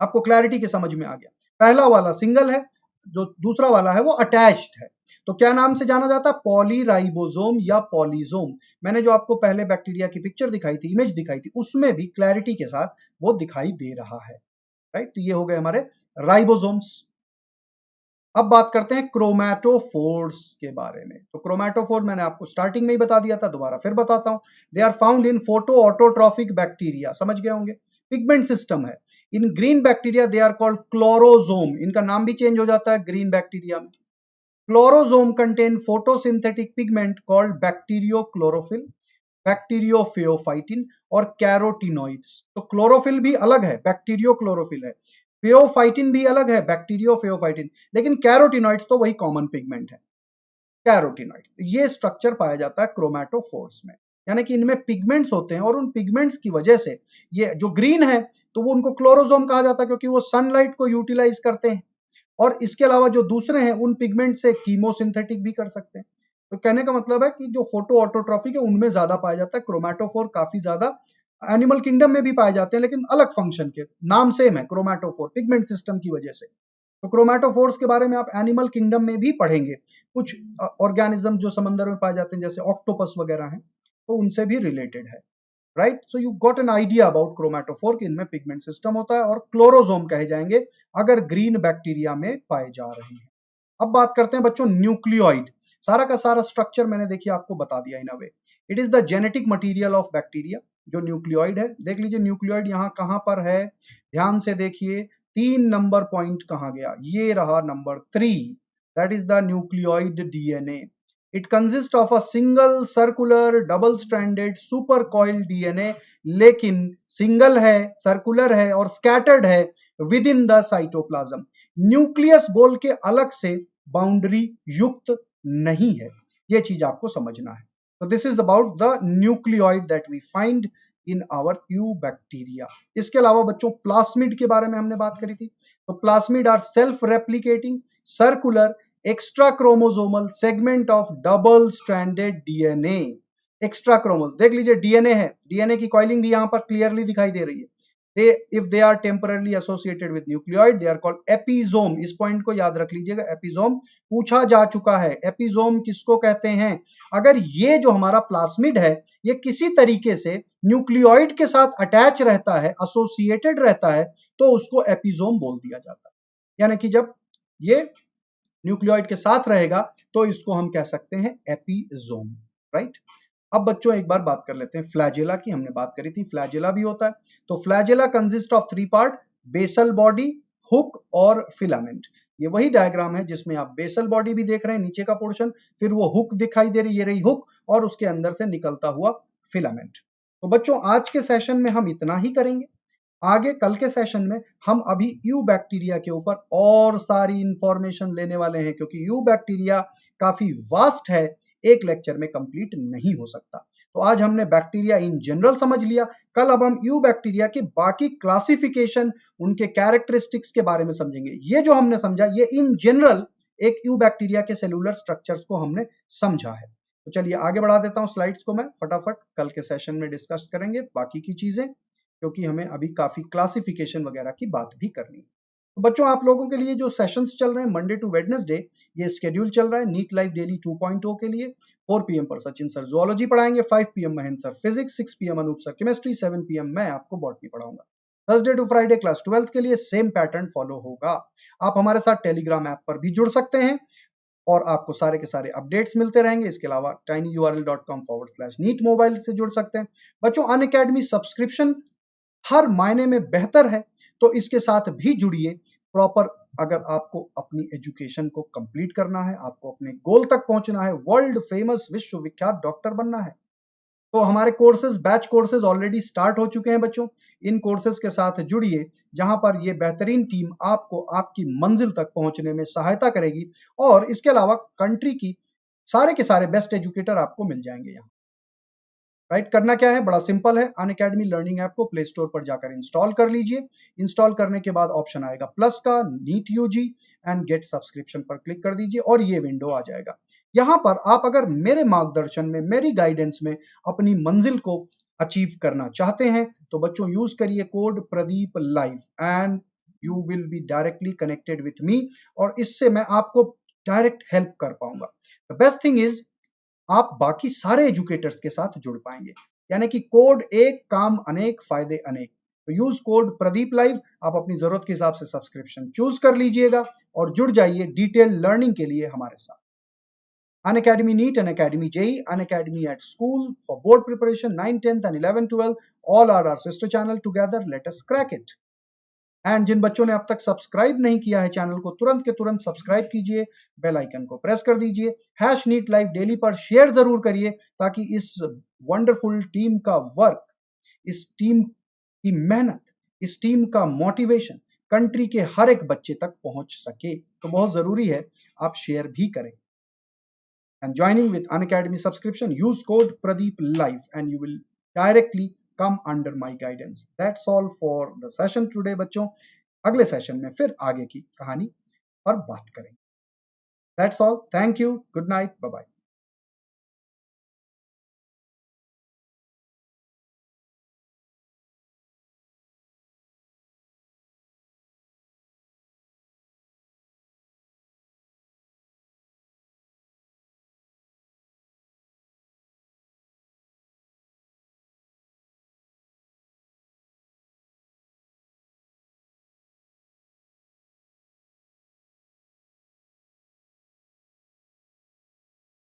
आपको क्लैरिटी के समझ में आ गया। पहला वाला सिंगल है, जो दूसरा वाला है वो अटैच्ड है। तो क्या नाम से जाना जाता है, पॉलीराइबोसोम या पॉलीजोम। मैंने जो आपको पहले बैक्टीरिया की पिक्चर दिखाई थी, इमेज दिखाई थी, उसमें भी क्लैरिटी के साथ वो दिखाई दे रहा है, राइट। तो ये हो गए हमारे राइबोसोम्स। अब बात करते हैं क्रोमैटोफोर्स के बारे में। तो क्रोमैटोफोर मैंने आपको स्टार्टिंग में ही बता दिया था, दोबारा फिर बताता हूं। They are found in photoautotrophic bacteria, समझ गए होंगे, पिगमेंट सिस्टम है। In green bacteria they are called chlorosome, इनका नाम भी चेंज हो जाता है ग्रीन बैक्टीरिया में। Chlorosome contain photosynthetic pigment called bacteriochlorophyll. Bacteriopheophytin और कैरोटिनॉइड्स। तो क्लोरोफिल भी अलग है, बैक्टीरियो क्लोरोफिल है, फेओफाइटिन भी अलग है, बैक्टीरियोफेओफाइटिन, लेकिन कैरोटिनॉइड्स तो वही कॉमन पिगमेंट है, कैरोटिनॉइड्स। ये स्ट्रक्चर पाया जाता है क्रोमैटोफोर्स में, यानी कि इनमें पिगमेंट्स होते हैं और उन पिगमेंट्स की वजह से ये जो ग्रीन है तो वो उनको क्लोरोसोम कहा जाता है क्योंकि वो सनलाइट को यूटिलाइज करते हैं, और इसके अलावा जो दूसरे हैं उन पिगमेंट से कीमोसिंथेटिक भी कर सकते हैं। तो कहने का मतलब है कि जो फोटो ऑटोट्रॉफिक है उनमें ज्यादा पाया जाता है, क्रोमैटोफोर काफी ज्यादा एनिमल किंगडम में भी पाए जाते हैं लेकिन अलग फंक्शन के, नाम सेम है क्रोमैटोफोर, पिगमेंट सिस्टम की वजह से। तो क्रोमैटोफोर्स के बारे में आप एनिमल किंगडम में भी पढ़ेंगे, कुछ ऑर्गेनिज्म जो समंदर में पाए जाते हैं जैसे ऑक्टोपस वगैरह हैं, तो उनसे भी रिलेटेड है, right. So you got an idea about chromatophore कि इनमें पिगमेंट सिस्टम होता है और क्लोरोसोम कहे जाएंगे अगर ग्रीन बैक्टीरिया में पाए जा रहे हैं। अब बात करते हैं बच्चों न्यूक्लियोइड। सारा का सारा स्ट्रक्चर मैंने देखिए आपको बता दिया in a way. It is the genetic material of bacteria, जो न्यूक्लियोइड है। देख लीजिए न्यूक्लियोइड यहाँ कहां पर है, ध्यान से देखिए, 3 नंबर पॉइंट कहां गया, ये रहा number 3, that is the nucleoid DNA. It consist of a single circular double stranded super coil DNA, लेकिन सिंगल है, सर्कुलर है और स्कैटर्ड है with in the cytoplasm. Nucleus बोल के अलग से बाउंड्री युक्त नहीं है, यह चीज आपको समझना है। तो this is about the nucleoid that we find in our eubacteria. इसके अलावा बच्चों प्लास्मिड के बारे में हमने बात करी थी। तो plasmid are self replicating circular extra chromosomal segment of double stranded DNA. Extra chromosome देख लीजिए, डीएनए है, डीएनए की कॉइलिंग भी यहां पर क्लियरली दिखाई दे रही है। if they are temporarily associated with nucleoid, they are called episome। इस पॉइंट को याद रख लीजिएगा, एपिसोम पूछा जा चुका है। एपिसोम किसको कहते हैं? अगर ये जो हमारा प्लास्मिड है ये किसी तरीके से न्यूक्लियोइड के साथ अटैच रहता है, एसोसिएटेड रहता है, तो उसको एपिसोम बोल दिया जाता है। यानी कि जब ये न्यूक्लियोइड के साथ रहेगा तो इसको हम कह सकते हैं एपिसोम, राइट। अब बच्चों एक बार बात कर लेते हैं फ्लैजेला की, हमने बात करी थी फ्लैजेला भी होता है। तो flagella consist of 3 part, basal body, hook और फिलामेंट। ये वही डायग्राम है जिसमें आप बेसल बॉडी भी देख रहे हैं, नीचे का पोर्शन, फिर वो हुक दिखाई दे रही, ये रही हुक, और उसके अंदर से निकलता हुआ फिलामेंट। तो बच्चों आज के सेशन में हम इतना ही करेंगे। आगे कल के सेशन में हम अभी यू बैक्टीरिया के ऊपर और सारी इंफॉर्मेशन लेने वाले हैं, क्योंकि यू बैक्टीरिया काफी वास्ट है, एक लेक्चर में कंप्लीट नहीं हो सकता। तो आज हमने बैक्टीरिया इन जनरल समझ लिया, कल अब हम यू बैक्टीरिया के बाकी क्लासिफिकेशन, उनके कैरेक्टरिस्टिक्स के बारे में समझेंगे। ये जो हमने समझा ये इन जनरल एक यू बैक्टीरिया के सेलुलर स्ट्रक्चर्स को हमने समझा है। तो चलिए आगे बढ़ा देता हूं स्लाइड्स को, मैं फटाफट कल के सेशन में डिस्कस करेंगे बाकी की चीजें, क्योंकि हमें अभी काफी क्लासिफिकेशन वगैरह की बात भी करनी है। तो बच्चों आप लोगों के लिए जो सेशंस चल रहे हैं मंडे टू वेडनेसडे, ये शेड्यूल चल रहा है नीट लाइफ डेली 2.0 के लिए। 4 PM पर सचिन सर जूलॉजी पढ़ाएंगे, 5 PM Mahendra sir physics, 6 PM Anup sir chemistry, 7 PM मैं आपको बॉटनी पढ़ाऊंगा। Thursday two Friday class 12th के लिए सेम पैटर्न फॉलो होगा। आप हमारे साथ टेलीग्राम ऐप पर भी जुड़ सकते हैं और आपको सारे के सारे अपडेट्स मिलते रहेंगे। इसके अलावा tinyurl.com/neat मोबाइल से जुड़ सकते हैं। बच्चों अनअकैडमी सब्सक्रिप्शन हर मायने में बेहतर है, तो इसके साथ भी जुड़िए प्रॉपर। अगर आपको अपनी एजुकेशन को कंप्लीट करना है, आपको अपने गोल तक पहुंचना है, वर्ल्ड फेमस विश्वविख्यात डॉक्टर बनना है, तो हमारे courses, batch courses already start हो चुके हैं बच्चों। इन कोर्सेज के साथ जुड़िए, जहां पर ये बेहतरीन टीम आपको आपकी मंजिल तक पहुंचने में सहायता करेगी, और इसके अलावा कंट्री की सारे के सारे बेस्ट एजुकेटर आपको मिल जाएंगे यहाँ, राइट। करना क्या है, बड़ा सिंपल है। अनअकैडमी लर्निंग ऐप को प्ले स्टोर पर जाकर इंस्टॉल कर लीजिए। इंस्टॉल करने के बाद ऑप्शन आएगा प्लस का, NEET UG and GATE subscription पर क्लिक कर दीजिए और ये विंडो आ जाएगा। यहाँ पर आप अगर मेरे मार्गदर्शन में, मेरी गाइडेंस में अपनी मंजिल को अचीव करना चाहते हैं, तो बच्चों यूज करिए code Pradeep live and you will be directly connected with me, और इससे मैं आपको डायरेक्ट हेल्प कर पाऊंगा। द बेस्ट थिंग इज आप बाकी सारे एजुकेटर्स के साथ जुड़ पाएंगे, यानी कि कोड एक, काम अनेक, फायदे अनेक। तो यूज कोड प्रदीप लाइव, आप अपनी जरूरत के हिसाब से सब्सक्रिप्शन चूज कर लीजिएगा और जुड़ जाइए डिटेल लर्निंग के लिए हमारे साथ। Unacademy NEET, Unacademy JEE, Unacademy at School for board preparation 9, 10th and 11, 12, all are our sister channel. Together let us crack it. And जिन बच्चों ने अब तक सब्सक्राइब नहीं किया है चैनल को, तुरंत के तुरंत सब्सक्राइब कीजिए, बेल आइकन को प्रेस कर दीजिए, #नीट लाइफ डेली पर शेयर जरूर करिए, ताकि इस वंडरफुल टीम का वर्क, इस टीम की मेहनत, इस टीम का मोटिवेशन कंट्री के हर एक बच्चे तक पहुंच सके। तो बहुत जरूरी है आप शेयर भी करें। And joining with Unacademy subscription, use code Pradeep Life and you will directly come under my guidance. That's all for the session today बच्चों। अगले सेशन में फिर आगे की कहानी पर बात करेंगे। That's all. Thank you. Good night. Bye bye.